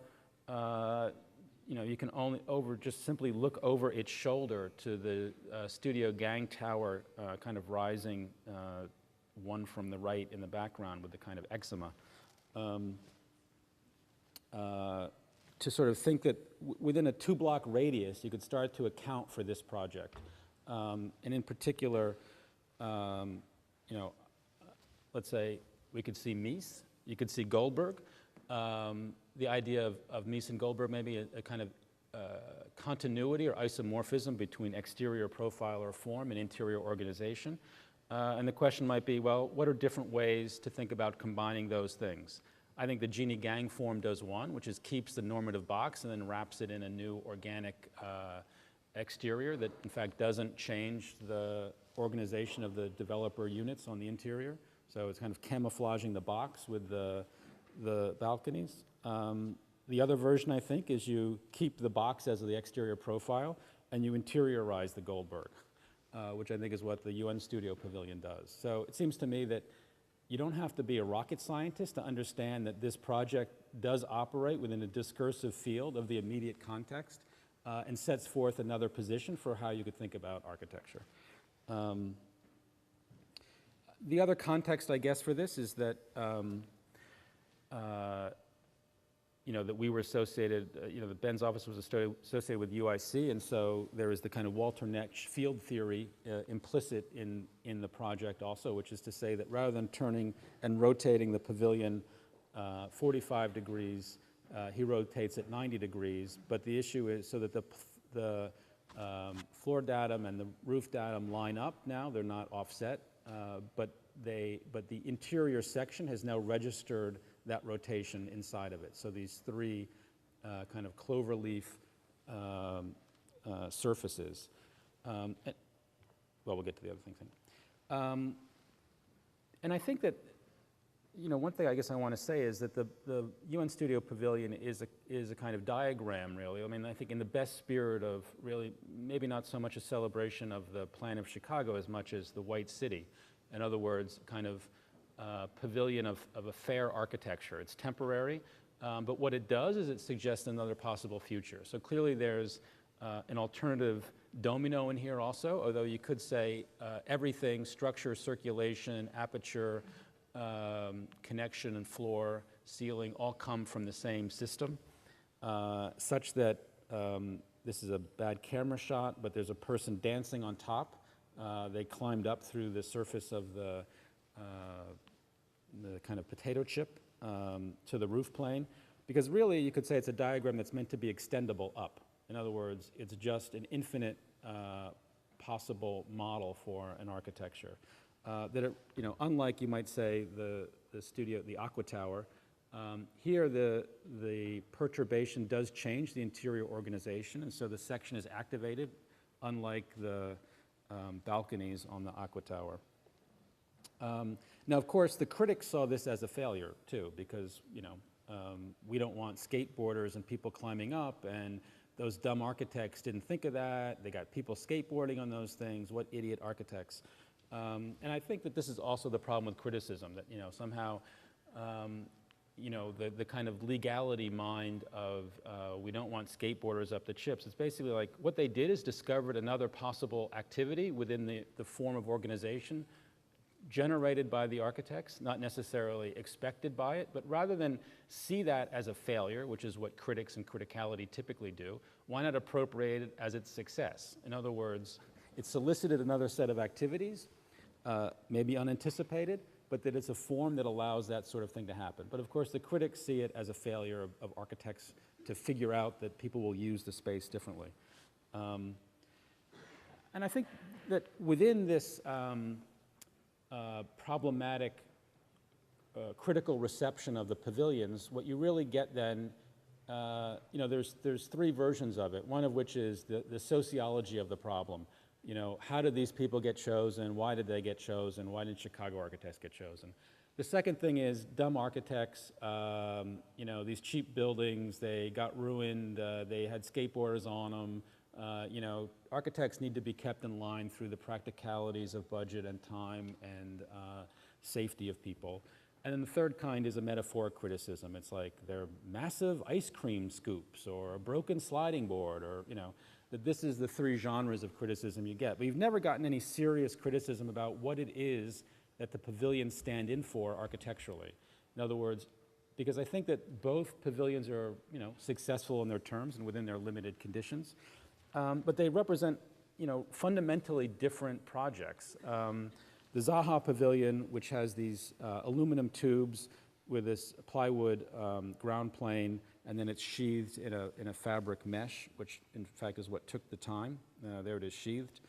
you can only just simply look over its shoulder to the studio gang tower kind of rising, one from the right in the background with the kind of eczema. To sort of think that within a 2-block radius, you could start to account for this project. And in particular, let's say we could see Mies, you could see Goldberg. The idea of Mies and Goldberg, maybe a kind of continuity or isomorphism between exterior profile or form and interior organization. And the question might be, well, what are different ways to think about combining those things? I think the Genie gang form does one, which is keeps the normative box and then wraps it in a new organic exterior that, in fact, doesn't change the organization of the developer units on the interior. So it's kind of camouflaging the box with the balconies. The other version, I think, is you keep the box as the exterior profile and you interiorize the Goldberg, which I think is what the UN Studio Pavilion does. So it seems to me that you don't have to be a rocket scientist to understand that this project does operate within a discursive field of the immediate context and sets forth another position for how you could think about architecture. The other context, I guess, for this is that that we were associated, the Ben's office was associated with UIC, and so there is the kind of Walter Netsch field theory implicit in the project also, which is to say that rather than turning and rotating the pavilion 45 degrees, he rotates it 90 degrees, but the issue is so that the floor datum and the roof datum line up now, they're not offset, but the interior section has now registered that rotation inside of it. So these three kind of cloverleaf surfaces. Well, we'll get to the other things. And I think that, one thing I guess I want to say is that the UN Studio Pavilion is a kind of diagram, really. I mean, I think in the best spirit of really, maybe not so much a celebration of the plan of Chicago as much as the White City. In other words, kind of pavilion of a fair architecture. It's temporary, but what it does is it suggests another possible future. So clearly there's an alternative domino in here also, although you could say everything, structure, circulation, aperture, connection and floor, ceiling, all come from the same system, such that this is a bad camera shot, but there's a person dancing on top. They climbed up through the surface of the kind of potato chip to the roof plane, because really you could say it's a diagram that's meant to be extendable up. In other words, it's just an infinite possible model for an architecture. Unlike you might say the Aqua Tower, here the perturbation does change the interior organization, and so the section is activated, unlike the balconies on the Aqua Tower. Now, of course, the critics saw this as a failure, too, because, we don't want skateboarders and people climbing up, and those dumb architects didn't think of that. They got people skateboarding on those things. What idiot architects? And I think that this is also the problem with criticism, that, somehow, the kind of legality mind of we don't want skateboarders up the chips. It's basically like what they did is discovered another possible activity within the form of organization generated by the architects, not necessarily expected by it, but rather than see that as a failure, which is what critics and criticality typically do, why not appropriate it as its success? In other words, it solicited another set of activities, maybe unanticipated, but that it's a form that allows that sort of thing to happen. But of course, the critics see it as a failure of architects to figure out that people will use the space differently. And I think that within this problematic critical reception of the pavilions, what you really get then, there's three versions of it, one of which is the sociology of the problem. How did these people get chosen? Why did they get chosen? Why did Chicago architects get chosen? The second thing is dumb architects, these cheap buildings, they got ruined, they had skateboarders on them. Architects need to be kept in line through the practicalities of budget and time and safety of people. And then the third kind is a metaphoric criticism. It's like they're massive ice cream scoops or a broken sliding board, or, you know, that this is the three genres of criticism you get. But you've never gotten any serious criticism about what it is that the pavilions stand in for architecturally. In other words, because I think that both pavilions are, you know, successful in their terms and within their limited conditions, but they represent, you know, fundamentally different projects. The Zaha Pavilion, which has these aluminum tubes with this plywood ground plane, and then it's sheathed in a fabric mesh, which in fact is what took the time. There it is, sheathed.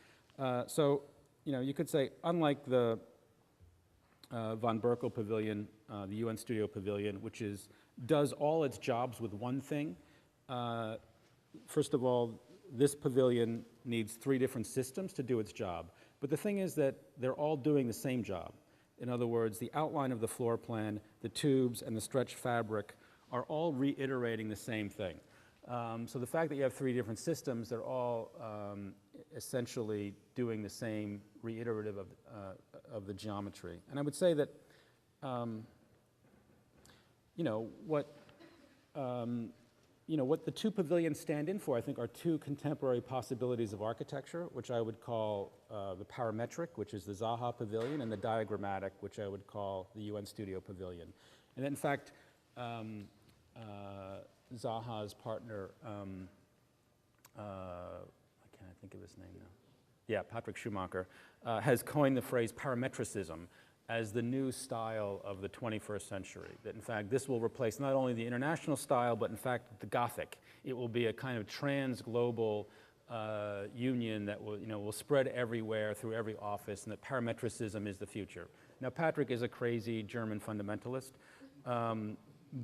So, you know, you could say, unlike the von Berkel Pavilion, the UN Studio Pavilion, which does all its jobs with one thing. First of all, this pavilion needs 3 different systems to do its job. But the thing is that they're all doing the same job. In other words, the outline of the floor plan, the tubes, and the stretched fabric are all reiterating the same thing. So the fact that you have 3 different systems, they're all essentially doing the same reiterative of the geometry. And I would say that, you know, what the 2 pavilions stand in for, I think, are 2 contemporary possibilities of architecture, which I would call the parametric, which is the Zaha Pavilion, and the diagrammatic, which I would call the UN Studio Pavilion. And in fact, Zaha's partner, I can't think of his name now. Yeah, Patrick Schumacher, has coined the phrase parametricism as the new style of the 21st century. That in fact, this will replace not only the international style, but in fact, the Gothic. It will be a kind of trans-global union that will, you know, will spread everywhere through every office, and that parametricism is the future. Now, Patrick is a crazy German fundamentalist,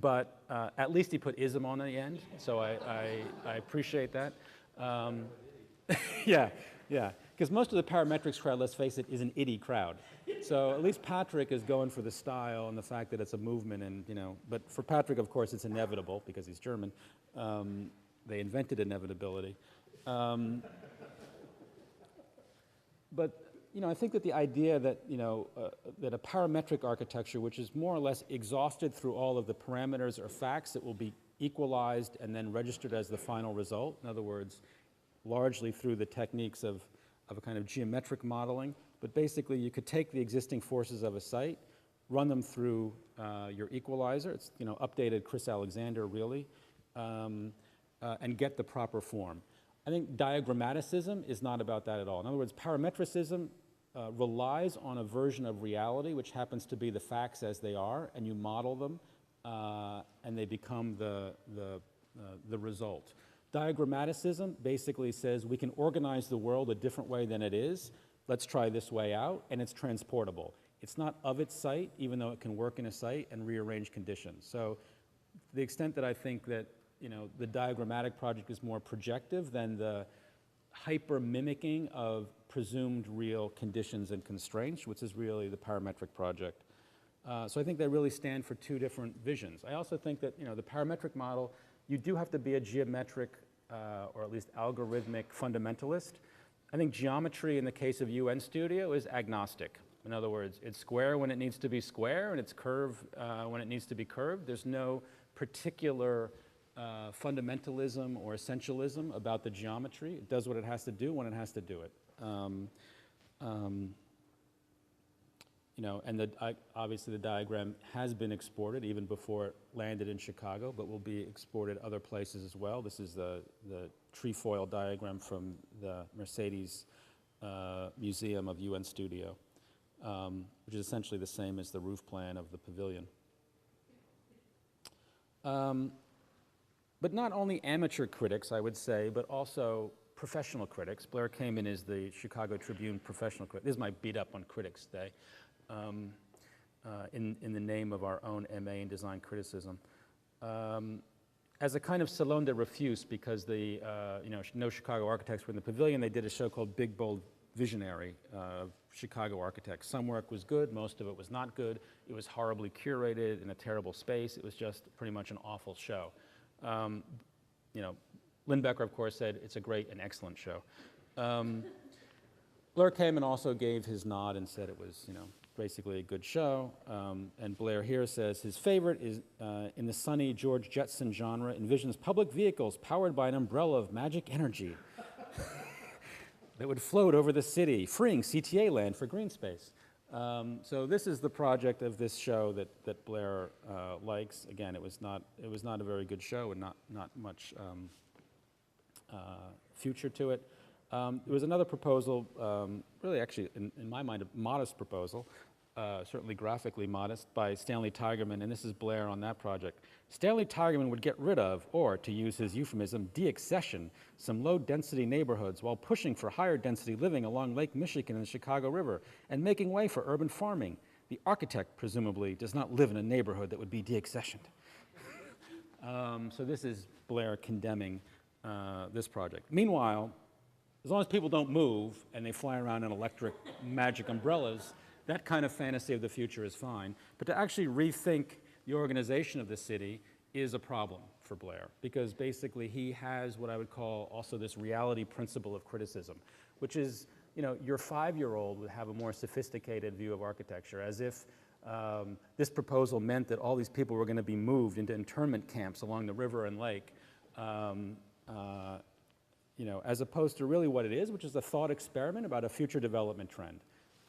but at least he put ism on the end, so I appreciate that. Yeah, because most of the parametrics crowd, let's face it, is an iddie crowd. So at least Patrick is going for the style and the fact that it's a movement, and, you know, but for Patrick, of course, it's inevitable because he's German. They invented inevitability. But, you know, I think that the idea that, you know, that a parametric architecture, which is more or less exhausted through all of the parameters or facts that will be equalized and then registered as the final result, in other words, largely through the techniques of a kind of geometric modeling, but basically you could take the existing forces of a site, run them through your equalizer, it's, you know, updated Chris Alexander really, and get the proper form. I think diagrammaticism is not about that at all. In other words, parametricism relies on a version of reality which happens to be the facts as they are, and you model them, and they become the result. Diagrammaticism basically says we can organize the world a different way than it is. Let's try this way out, and it's transportable. It's not of its site, even though it can work in a site and rearrange conditions. So to the extent that I think that, you know, the diagrammatic project is more projective than the hyper-mimicking of presumed real conditions and constraints, which is really the parametric project. So I think they really stand for 2 different visions. I also think that, you know, the parametric model, you do have to be a geometric or at least algorithmic fundamentalist. I think geometry in the case of UN Studio is agnostic. In other words, it's square when it needs to be square, and it's curved when it needs to be curved. There's no particular fundamentalism or essentialism about the geometry. It does what it has to do when it has to do it. You know, and obviously the diagram has been exported even before it landed in Chicago, but will be exported other places as well. This is the trefoil diagram from the Mercedes Museum of UN Studio, which is essentially the same as the roof plan of the pavilion. But not only amateur critics, I would say, but also professional critics. Blair Kamen is the Chicago Tribune professional critic. This is my beat up on Critics Day. In the name of our own MA in design criticism. As a kind of salon de refuse, because the no Chicago architects were in the pavilion, they did a show called Big Bold Visionary of Chicago architects. Some work was good, most of it was not good. It was horribly curated in a terrible space. It was just pretty much an awful show. Lindbecker, of course, said it's a great and excellent show. Blair Kamen also gave his nod and said it was, basically a good show. And Blair here says his favorite is in the sunny George Jetson genre, envisions public vehicles powered by an umbrella of magic energy that would float over the city, freeing CTA land for green space. So this is the project of this show that Blair likes. Again, it was not a very good show and not much future to it. There was another proposal, really actually in my mind a modest proposal, certainly graphically modest, by Stanley Tigerman, and this is Blair on that project. Stanley Tigerman would get rid of, or to use his euphemism, de-accession some low-density neighborhoods while pushing for higher-density living along Lake Michigan and the Chicago River and making way for urban farming. The architect, presumably, does not live in a neighborhood that would be de-accessioned. So this is Blair condemning this project. Meanwhile, as long as people don't move and they fly around in electric magic umbrellas, that kind of fantasy of the future is fine. But to actually rethink the organization of the city is a problem for Blair, because basically he has what I would call also this reality principle of criticism, which is, you know, your 5-year-old would have a more sophisticated view of architecture, as if this proposal meant that all these people were going to be moved into internment camps along the river and lake, you know, as opposed to really what it is, which is a thought experiment about a future development trend.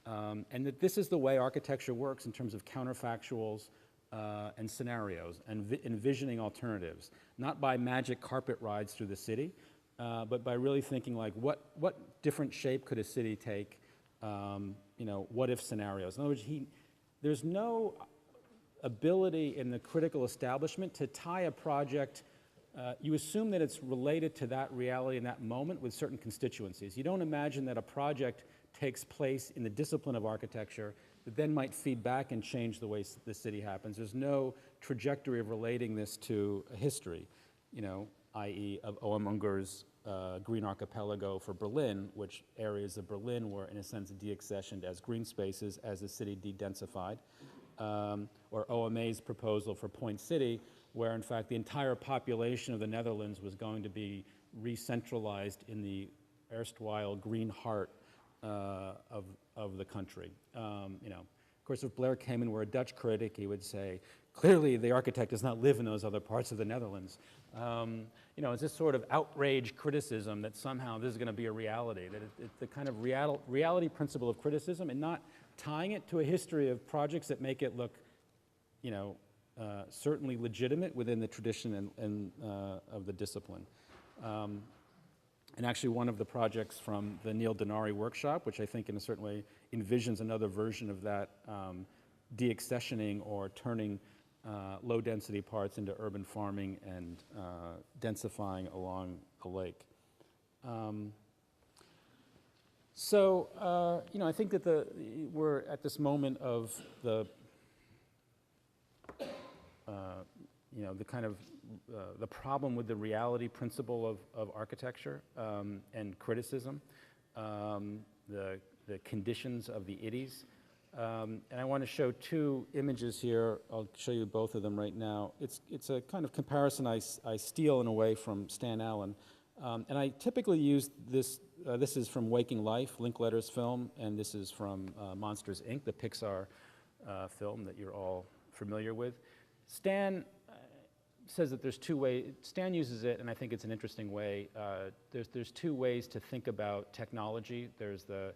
And that this is the way architecture works in terms of counterfactuals and scenarios and envisioning alternatives, not by magic carpet rides through the city, but by really thinking like what different shape could a city take, you know, what if scenarios. In other words, there's no ability in the critical establishment to tie a project. You assume that it's related to that reality in that moment with certain constituencies. You don't imagine that a project takes place in the discipline of architecture that then might feed back and change the way the city happens. There's no trajectory of relating this to a history, you know, i.e. of O.M. Unger's Green Archipelago for Berlin, which areas of Berlin were in a sense de-accessioned as green spaces as the city de-densified, or OMA's proposal for Point City, where in fact the entire population of the Netherlands was going to be re-centralized in the erstwhile green heart of the country. You know, of course, if Blair came in were a Dutch critic, he would say, clearly the architect does not live in those other parts of the Netherlands. You know, it's this sort of outrage criticism that somehow this is going to be a reality, that it's the kind of reality principle of criticism and not tying it to a history of projects that make it look, you know, certainly legitimate within the tradition and of the discipline. And actually one of the projects from the Neil Denari workshop, which I think in a certain way envisions another version of that de-accessioning or turning low-density parts into urban farming and densifying along a lake. So, you know, I think that we're at this moment of the, you know, the kind of the problem with the reality principle of architecture and criticism, the conditions of the idis. And I want to show two images here. I'll show you both of them right now. It's a kind of comparison I steal in a way from Stan Allen. And I typically use this, this is from Waking Life, Linkletter's film, and this is from Monsters, Inc., the Pixar film that you're all familiar with. Stan says that there's two ways, Stan uses it, and I think it's an interesting way. There's two ways to think about technology. There's the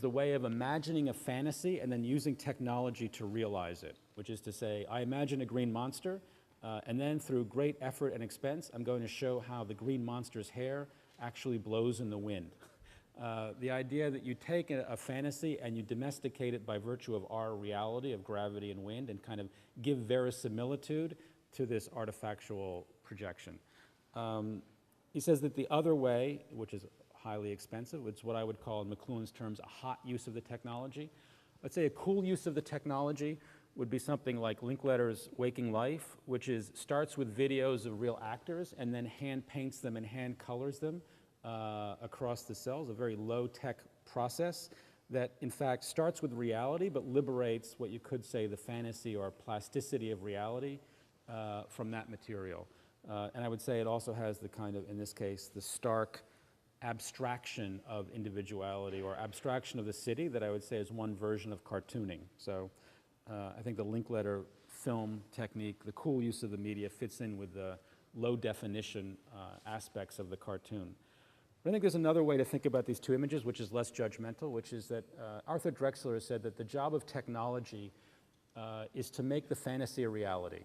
way of imagining a fantasy and then using technology to realize it, which is to say, I imagine a green monster, and then through great effort and expense, I'm going to show how the green monster's hair actually blows in the wind. The idea that you take a fantasy and you domesticate it by virtue of our reality of gravity and wind and kind of give verisimilitude to this artifactual projection. He says that the other way, which is highly expensive, it's what I would call in McLuhan's terms a hot use of the technology. Let's say a cool use of the technology would be something like Linkletter's Waking Life, which starts with videos of real actors and then hand paints them and hand colors them across the cells, a very low-tech process that in fact starts with reality but liberates what you could say the fantasy or plasticity of reality from that material. And I would say it also has the kind of, in this case, the stark abstraction of individuality or abstraction of the city that I would say is one version of cartooning. So I think the Linkletter film technique, the cool use of the media fits in with the low definition aspects of the cartoon. But I think there's another way to think about these two images, which is less judgmental, which is that Arthur Drexler has said that the job of technology is to make the fantasy a reality,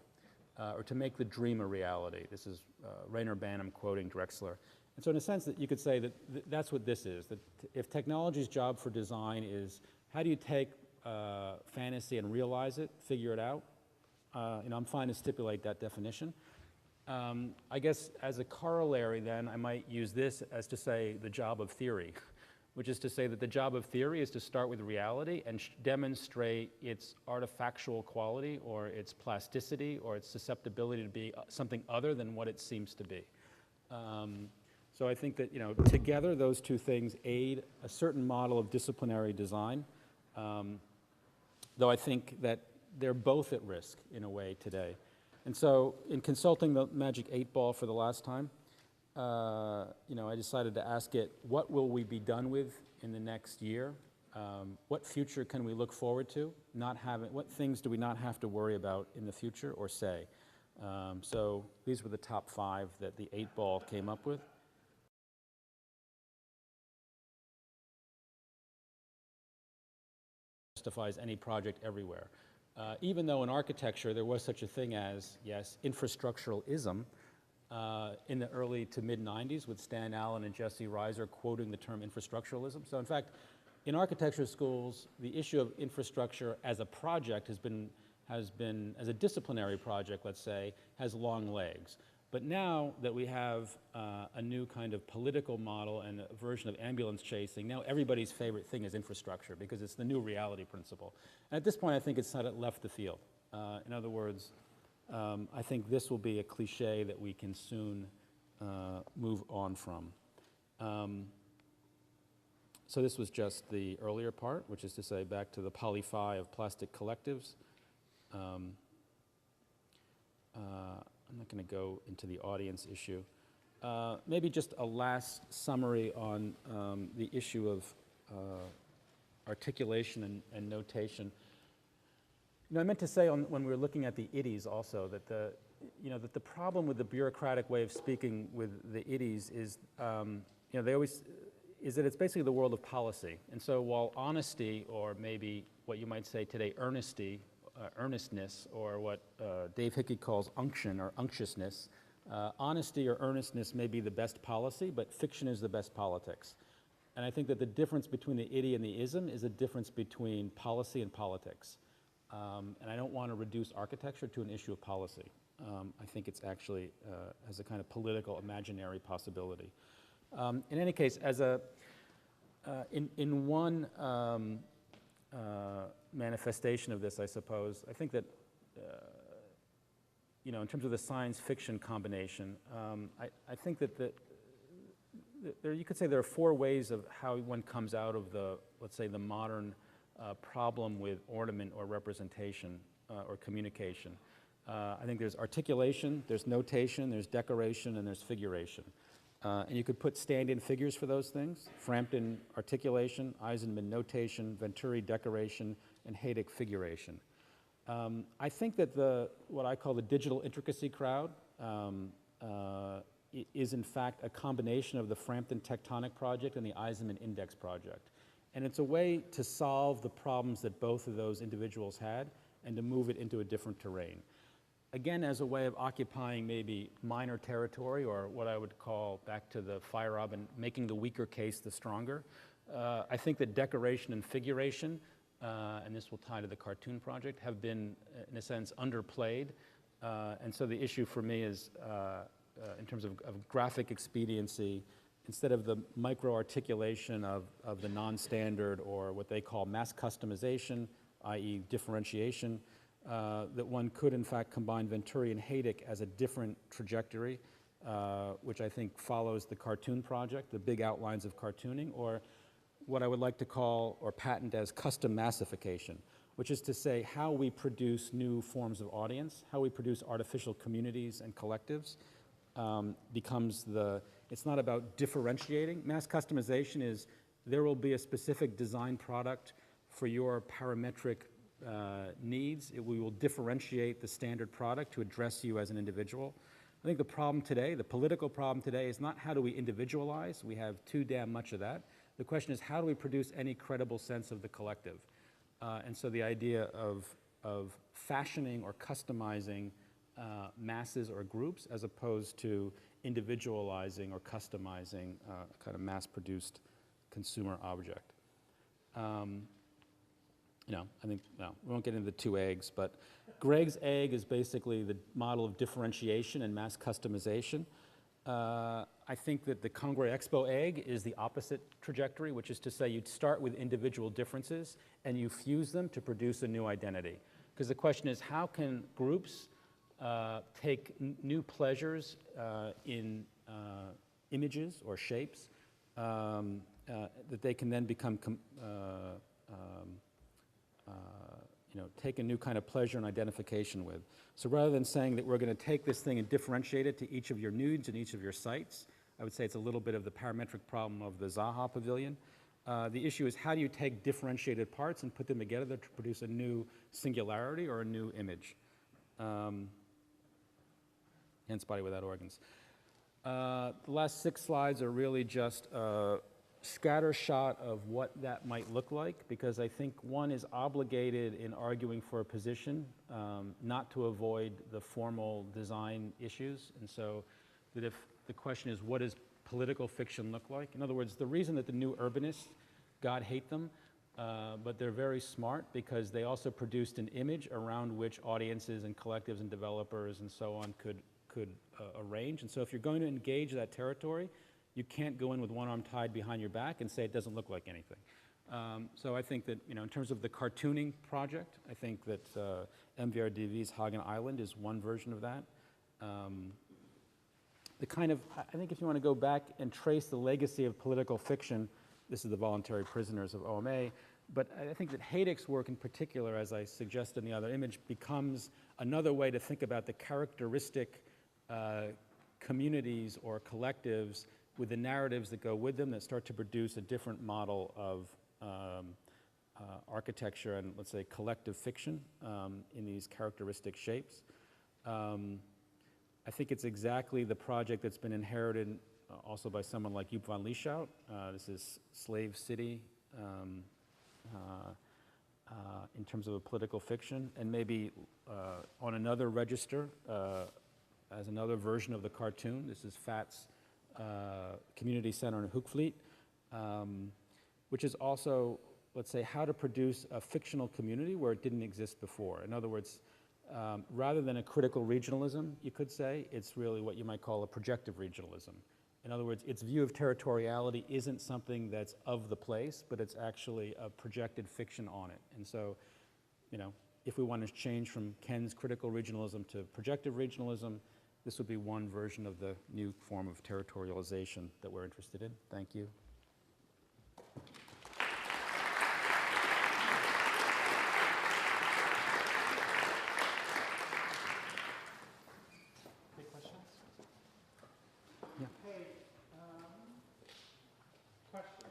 or to make the dream a reality. This is Rainer Banham quoting Drexler. And so in a sense that you could say that that's what this is, that if technology's job for design is how do you take fantasy and realize it, figure it out, I'm fine to stipulate that definition. I guess as a corollary then, I might use this as to say the job of theory, which is to say that the job of theory is to start with reality and demonstrate its artifactual quality or its plasticity or its susceptibility to be something other than what it seems to be. So I think that, together those two things aid a certain model of disciplinary design, though I think that they're both at risk in a way today. And so in consulting the Magic 8 Ball for the last time, I decided to ask it, what will we be done with in the next year? What future can we look forward to? What things do we not have to worry about in the future or say? So these were the top 5 that the 8 Ball came up with. Justifies any project everywhere. Even though in architecture there was such a thing as, yes, infrastructuralism in the early to mid-90s with Stan Allen and Jesse Reiser quoting the term infrastructuralism. So in fact, in architecture schools, the issue of infrastructure as a project has been, as a disciplinary project, let's say, has long legs. But now that we have a new kind of political model and a version of ambulance chasing, now everybody's favorite thing is infrastructure because it's the new reality principle. And at this point, I think it's sort of left the field. In other words, I think this will be a cliche that we can soon move on from. So this was just the earlier part, which is to say back to the poly-phi of plastic collectives. I'm not going to go into the audience issue. Maybe just a last summary on the issue of articulation and notation. I meant to say when we were looking at the idioms also that the problem with the bureaucratic way of speaking with the idioms is, is that it's basically the world of policy. And so while honesty, or maybe what you might say today, earnestness, or what Dave Hickey calls unction or unctuousness. Honesty or earnestness may be the best policy, but fiction is the best politics. And I think that the difference between the idiom and the ism is a difference between policy and politics. And I don't want to reduce architecture to an issue of policy. I think it's actually has a kind of political imaginary possibility. In any case, as in one manifestation of this, I suppose, I think that, in terms of the science fiction combination, I think that you could say there are 4 ways of how one comes out of the, let's say, the modern problem with ornament or representation or communication. I think there's articulation, there's notation, there's decoration, and there's figuration. And you could put stand-in figures for those things: Frampton articulation, Eisenman notation, Venturi decoration, and Hayek figuration. I think that what I call the digital intricacy crowd is in fact a combination of the Frampton tectonic project and the Eisenman index project. And it's a way to solve the problems that both of those individuals had and to move it into a different terrain. Again, as a way of occupying maybe minor territory, or what I would call, back to the fire robin, making the weaker case the stronger. I think that decoration and figuration, and this will tie to the cartoon project, have been, in a sense, underplayed. And so the issue for me is, in terms of graphic expediency, instead of the micro-articulation of the non-standard, or what they call mass customization, i.e. differentiation, that one could in fact combine Venturi and Hayek as a different trajectory, which I think follows the cartoon project, the big outlines of cartooning, or what I would like to call or patent as custom massification, which is to say how we produce new forms of audience, how we produce artificial communities and collectives, becomes the It's not about differentiating. Mass customization is there will be a specific design product for your parametric needs. We will differentiate the standard product to address you as an individual. I think the problem today, the political problem today, is not how do we individualize. We have too damn much of that. The question is how do we produce any credible sense of the collective? And so the idea of fashioning or customizing masses or groups as opposed to individualizing or customizing a kind of mass-produced consumer object. I think, no, we won't get into the two eggs, but Greg's egg is basically the model of differentiation and mass customization. I think that the Congrès Expo egg is the opposite trajectory, which is to say you start with individual differences and you fuse them to produce a new identity. Because the question is, how can groups take new pleasures in images or shapes that they can then become take a new kind of pleasure and identification with. So rather than saying that we're going to take this thing and differentiate it to each of your nudes and each of your sites, I would say it's a little bit of the parametric problem of the Zaha Pavilion. The issue is how do you take differentiated parts and put them together to produce a new singularity or a new image? Hence body without organs. The last 6 slides are really just scatter shot of what that might look like, because I think one is obligated in arguing for a position not to avoid the formal design issues. And so that if the question is, what does political fiction look like? In other words, the reason that the new urbanists, God hate them, but they're very smart because they also produced an image around which audiences and collectives and developers and so on could arrange. And so if you're going to engage that territory, you can't go in with one arm tied behind your back and say it doesn't look like anything. So I think that, in terms of the cartooning project, I think that MVRDV's Hagen Island is one version of that. I think if you want to go back and trace the legacy of political fiction, this is the Voluntary Prisoners of OMA, but I think that Hayek's work in particular, as I suggested in the other image, becomes another way to think about the characteristic communities or collectives with the narratives that go with them that start to produce a different model of architecture and, let's say, collective fiction in these characteristic shapes. I think it's exactly the project that's been inherited also by someone like Joop van Lieshout. This is Slave City in terms of a political fiction, and maybe on another register as another version of the cartoon. This is Fat's Community Center in Hoekvliet, which is also, let's say, how to produce a fictional community where it didn't exist before. In other words, rather than a critical regionalism, you could say, it's really what you might call a projective regionalism. In other words, its view of territoriality isn't something that's of the place, but it's actually a projected fiction on it. And so, if we want to change from Ken's critical regionalism to projective regionalism, this would be one version of the new form of territorialization that we're interested in. Thank you. Any questions? Yeah. Hey, question.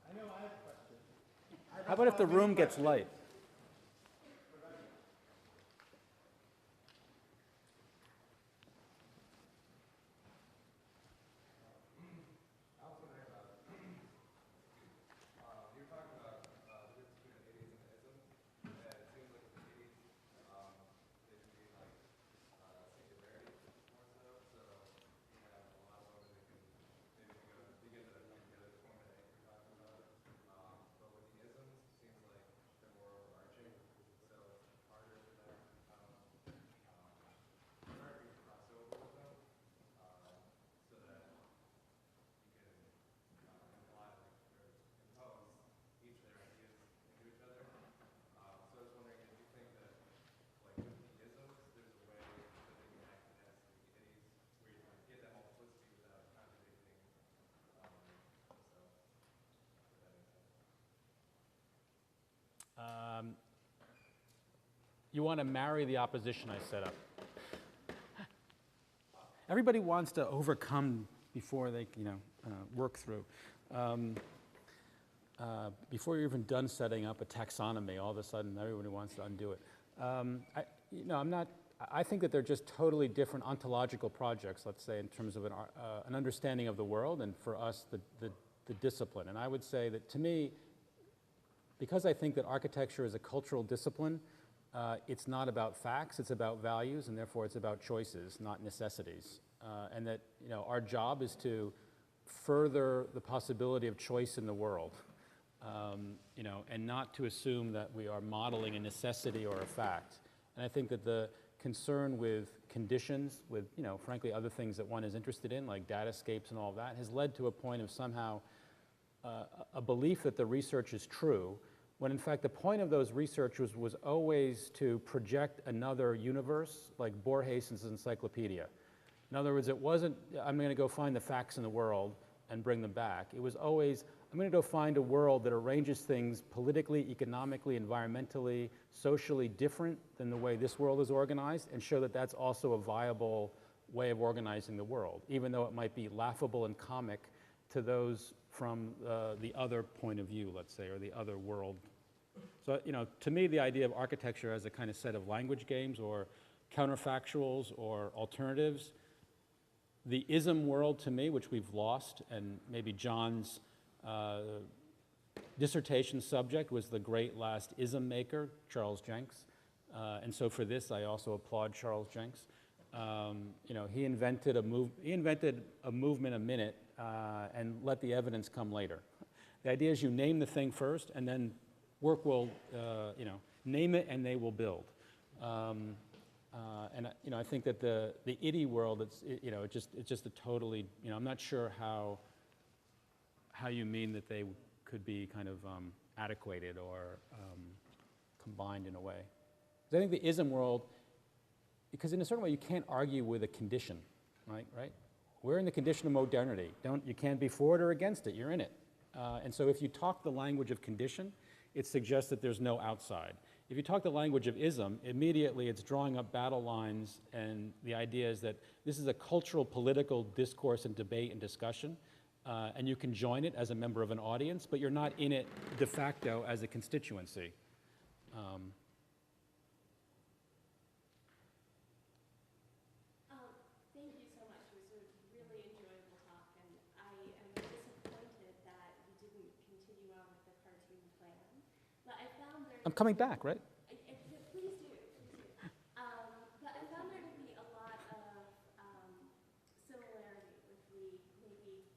I know I have a question. How about if the room gets light? You want to marry the opposition I set up. Everybody wants to overcome before they, work through. Before you're even done setting up a taxonomy, all of a sudden everybody wants to undo it. I think that they're just totally different ontological projects, let's say, in terms of an understanding of the world, and for us, the discipline. And I would say that, to me, because I think that architecture is a cultural discipline, it's not about facts, it's about values, and therefore it's about choices, not necessities. And that, our job is to further the possibility of choice in the world, and not to assume that we are modeling a necessity or a fact. And I think that the concern with conditions, with, frankly, other things that one is interested in, like datascapes and all of that, has led to a point of somehow a belief that the research is true, when in fact the point of those researchers was always to project another universe, like Borges' encyclopedia. In other words, it wasn't, I'm going to go find the facts in the world and bring them back. It was always, I'm going to go find a world that arranges things politically, economically, environmentally, socially different than the way this world is organized, and show that that's also a viable way of organizing the world, even though it might be laughable and comic to those from the other point of view, let's say, or the other world. So, to me, the idea of architecture as a kind of set of language games or counterfactuals or alternatives, the ism world, to me, which we've lost, and maybe John's dissertation subject was the great last ism maker, Charles Jenks. And so for this, I also applaud Charles Jenks. He invented a movement a minute and let the evidence come later. The idea is you name the thing first, and then work will, name it and they will build. And I think that the IDI world, it's just a totally, I'm not sure how you mean that they could be kind of adequated or combined in a way. Because I think the ism world, because in a certain way you can't argue with a condition, right? We're in the condition of modernity. You can't be for it or against it, you're in it. And so if you talk the language of condition, it suggests that there's no outside. If you talk the language of ism, immediately it's drawing up battle lines, and the idea is that this is a cultural, political discourse and debate and discussion, and you can join it as a member of an audience, but you're not in it de facto as a constituency. Thank you so much. It was a really enjoyable talk, and I am disappointed that you didn't continue on with the cartoon plan. But I found there... I'm coming back, right? Please do. But I found there to be a lot of similarity with the maybe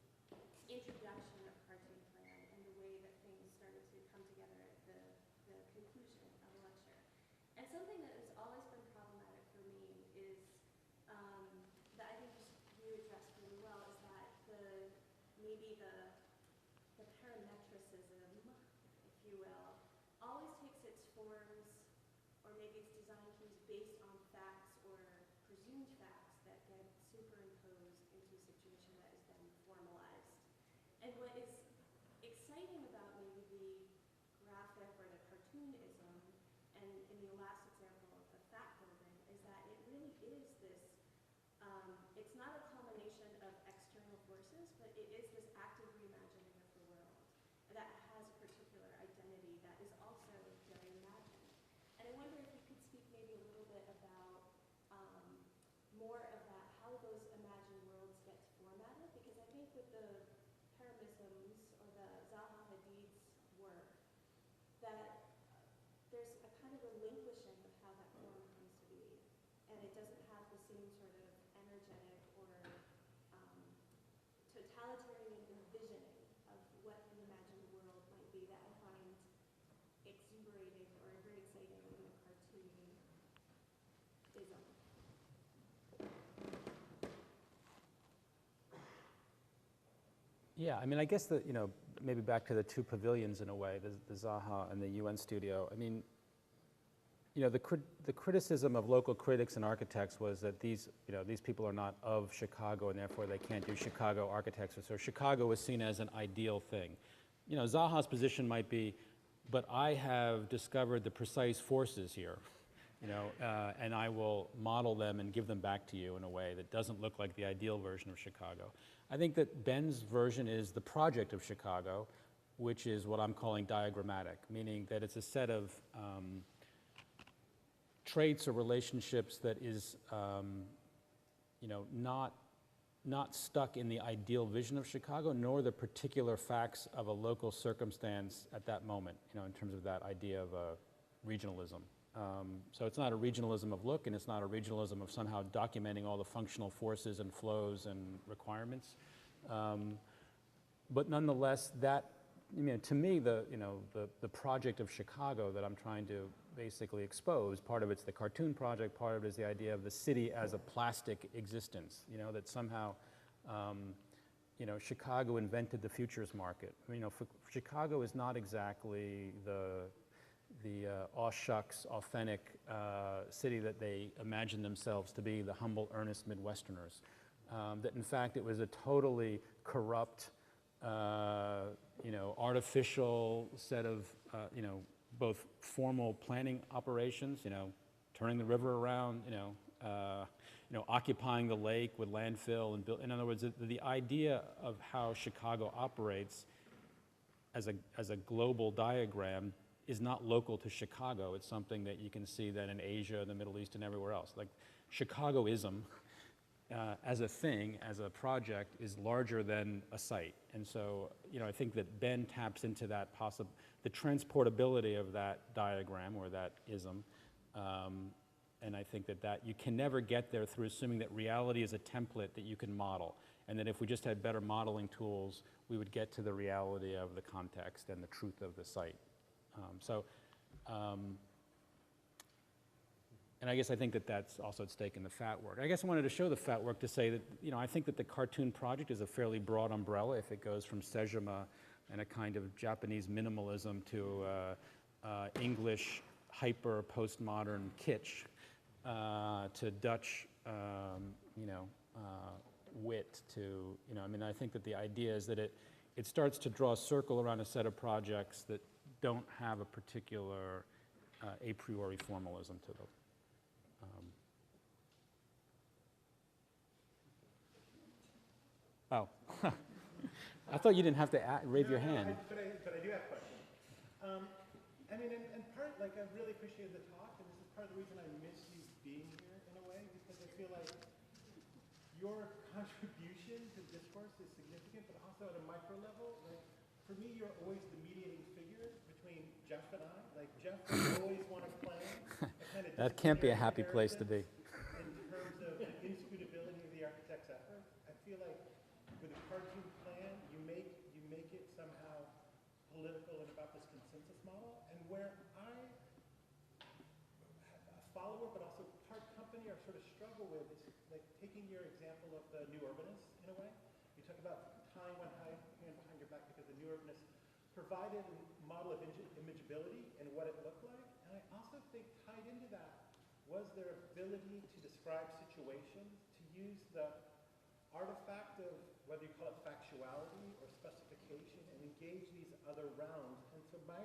introduction of cartoon plan and the way that things started to come together at the conclusion of a lecture. And something that has always been problematic for me is that I think you addressed really well is that maybe the parametricism, if you will, always takes its forms, or maybe its design cues based on facts or presumed facts that get superimposed into a situation that is then formalized. And what is exciting about maybe the graphic or the cartoonism, and in the last example of the fact building, is that it really is this, it's not a combination of external forces, but it is this active reimagining of the world that has a particular identity that is also very imagined. And I wonder if you could speak maybe a little bit about more of that, how those imagined worlds get formatted, because I think with the paramisms or the Zaha Hadid's work, that there's a kind of relinquishing of how that form comes to be, and it doesn't have the same sort of energetic or totalitarian envisioning of what the imagined world might be that I find exuberating or very exciting in a cartoonism. Yeah, I mean, I guess that, maybe back to the two pavilions in a way, the Zaha and the UN studio. I mean, the criticism of local critics and architects was that these people are not of Chicago and therefore they can't do Chicago architecture. So Chicago was seen as an ideal thing. Zaha's position might be, but I have discovered the precise forces here, and I will model them and give them back to you in a way that doesn't look like the ideal version of Chicago. I think that Ben's version is the project of Chicago, which is what I'm calling diagrammatic, meaning that it's a set of traits or relationships that is, not stuck in the ideal vision of Chicago, nor the particular facts of a local circumstance at that moment, in terms of that idea of regionalism. So it's not a regionalism of look, and it's not a regionalism of somehow documenting all the functional forces and flows and requirements. But nonetheless, that, to me, the project of Chicago that I'm trying to basically expose, part of it's the cartoon project, part of it is the idea of the city as a plastic existence, that somehow, Chicago invented the futures market. Chicago is not exactly the aw shucks, authentic city that they imagined themselves to be, the humble, earnest Midwesterners. That in fact it was a totally corrupt, artificial set of, both formal planning operations, turning the river around, occupying the lake with landfill and build. In other words, the idea of how Chicago operates as a global diagram is not local to Chicago. It's something that you can see that in Asia, the Middle East, and everywhere else. Like Chicagoism, as a thing, as a project, is larger than a site. And so, I think that Ben taps into that the transportability of that diagram or that ism. And I think that you can never get there through assuming that reality is a template that you can model. And that if we just had better modeling tools, we would get to the reality of the context and the truth of the site. And I guess I think that that's also at stake in the fat work. I guess I wanted to show the fat work to say that, I think that the cartoon project is a fairly broad umbrella if it goes from Sejima and a kind of Japanese minimalism to English hyper postmodern kitsch to Dutch, wit to, I think that the idea is that it starts to draw a circle around a set of projects that don't have a particular a priori formalism to them. Oh, I thought you didn't have to raise your hand. But I do have questions. And part, I really appreciated the talk, and this is part of the reason I miss you being here in a way, because I feel like your contribution to discourse is significant, but also at a micro level. For me, you're always the mediating figure between Jeff and I. Jeff will always want to claim a kind of that can't be a happy place to be. In terms of the inscrutability of the architect's effort. I feel like with a cartoon plan, you make it somehow political and about this consensus model. And where I, a follower, but also part company, or sort of struggle with is taking your example of the new urbanists in a way. You talk about tying one hand behind your back because the new urbanists provided a model of imageability and what it looked like. And I also think tied into that was their ability to describe situations, to use the artifact of whether you call it factuality or specification, and engage these other realms. And so my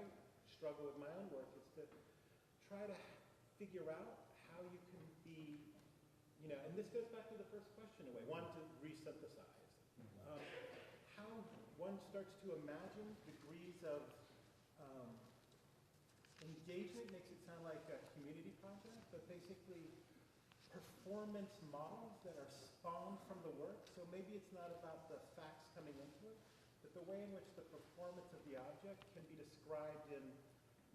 struggle with my own work is to try to figure out how you can be, and this goes back to the first question in a way, one, to resynthesize. How one starts to imagine degrees of engagement makes it sound like a community project, but basically performance models that are spawned from the work. So maybe it's not about the facts coming into it, but the way in which the performance of the object can be described in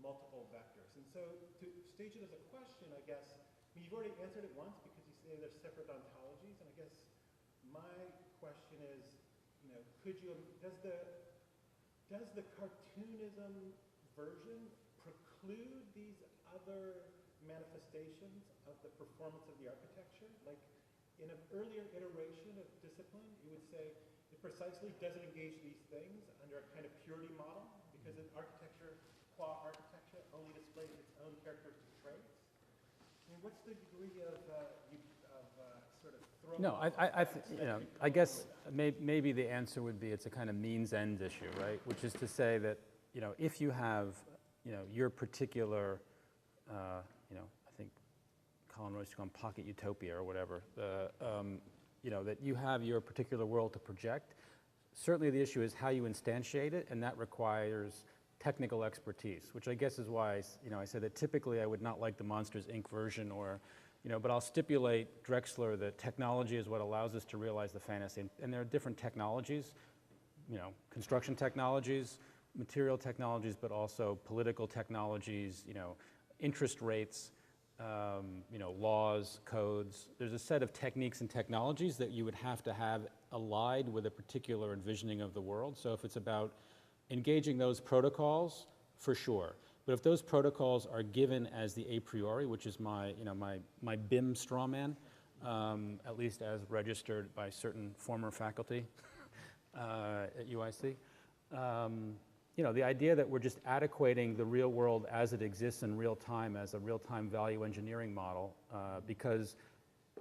multiple vectors. And so to stage it as a question, I guess, you've already answered it once because you say they're separate ontologies, and I guess my question is, does the cartoonism version preclude these other manifestations of the performance of the architecture? Like in an earlier iteration of discipline, you would say it precisely doesn't engage these things under a kind of purity model because an architecture, qua architecture, only displays its own characteristic traits. What's the degree of sort of throwing? No, I guess maybe the answer would be it's a kind of means-end issue, right? Which is to say that, if you have, your particular, I think Alan Royce called pocket utopia or whatever, you know, that you have your particular world to project. Certainly the issue is how you instantiate it, and that requires technical expertise, which I guess is why, you know, I said that typically I would not like the Monsters, Inc. version, or, you know, but I'll stipulate Drexler that technology is what allows us to realize the fantasy. And there are different technologies, you know, construction technologies, material technologies, but also political technologies, you know, interest rates, you know, laws, codes. There's a set of techniques and technologies that you would have to have allied with a particular envisioning of the world. So if it's about engaging those protocols, for sure. But if those protocols are given as the a priori, which is my, you know, my BIM straw man, at least as registered by certain former faculty at UIC, you know, the idea that we're just adequating the real world as it exists in real time as a real-time value engineering model because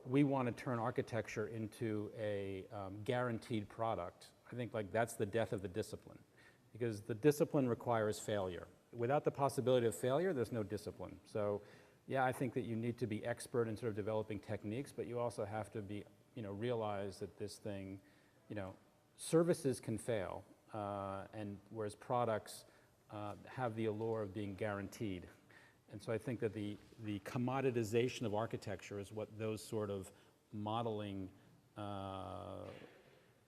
we want to turn architecture into a guaranteed product. I think like that's the death of the discipline, because the discipline requires failure. Without the possibility of failure, there's no discipline. So yeah, I think that you need to be expert in sort of developing techniques, but you also have to be, you know, realize that this thing, you know, services can fail, and whereas products have the allure of being guaranteed. And so I think that the commoditization of architecture is what those sort of modeling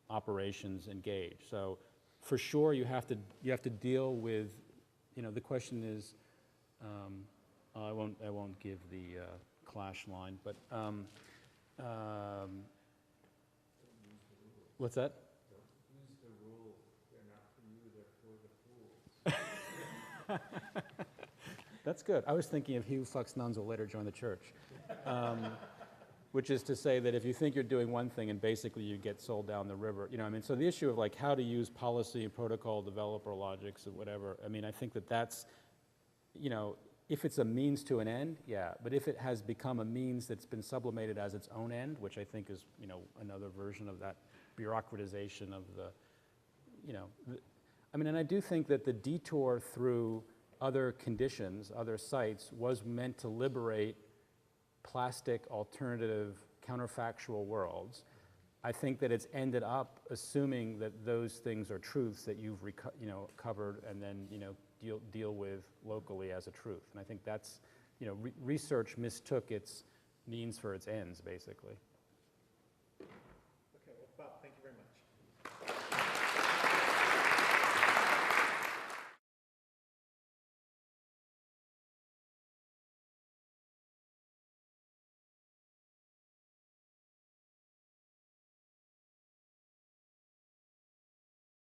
operations engage. So for sure you have to deal with, you know, the question is, I won't give the Clash line, but what's that? That's good. I was thinking of he who fucks nuns will later join the church. Which is to say that if you think you're doing one thing and basically you get sold down the river, you know, I mean, so the issue of like how to use policy, protocol, developer logics, or whatever, I mean, I think that that's, you know, if it's a means to an end, yeah, but if it has become a means that's been sublimated as its own end, which I think is, you know, another version of that bureaucratization of the, you know, I mean, and I do think that the detour through other conditions, other sites, was meant to liberate plastic, alternative, counterfactual worlds. I think that it's ended up assuming that those things are truths that you've you know, covered and then, you know, deal with locally as a truth. And I think that's, you know, research mistook its means for its ends, basically. Okay, well, Bob, thank you very much.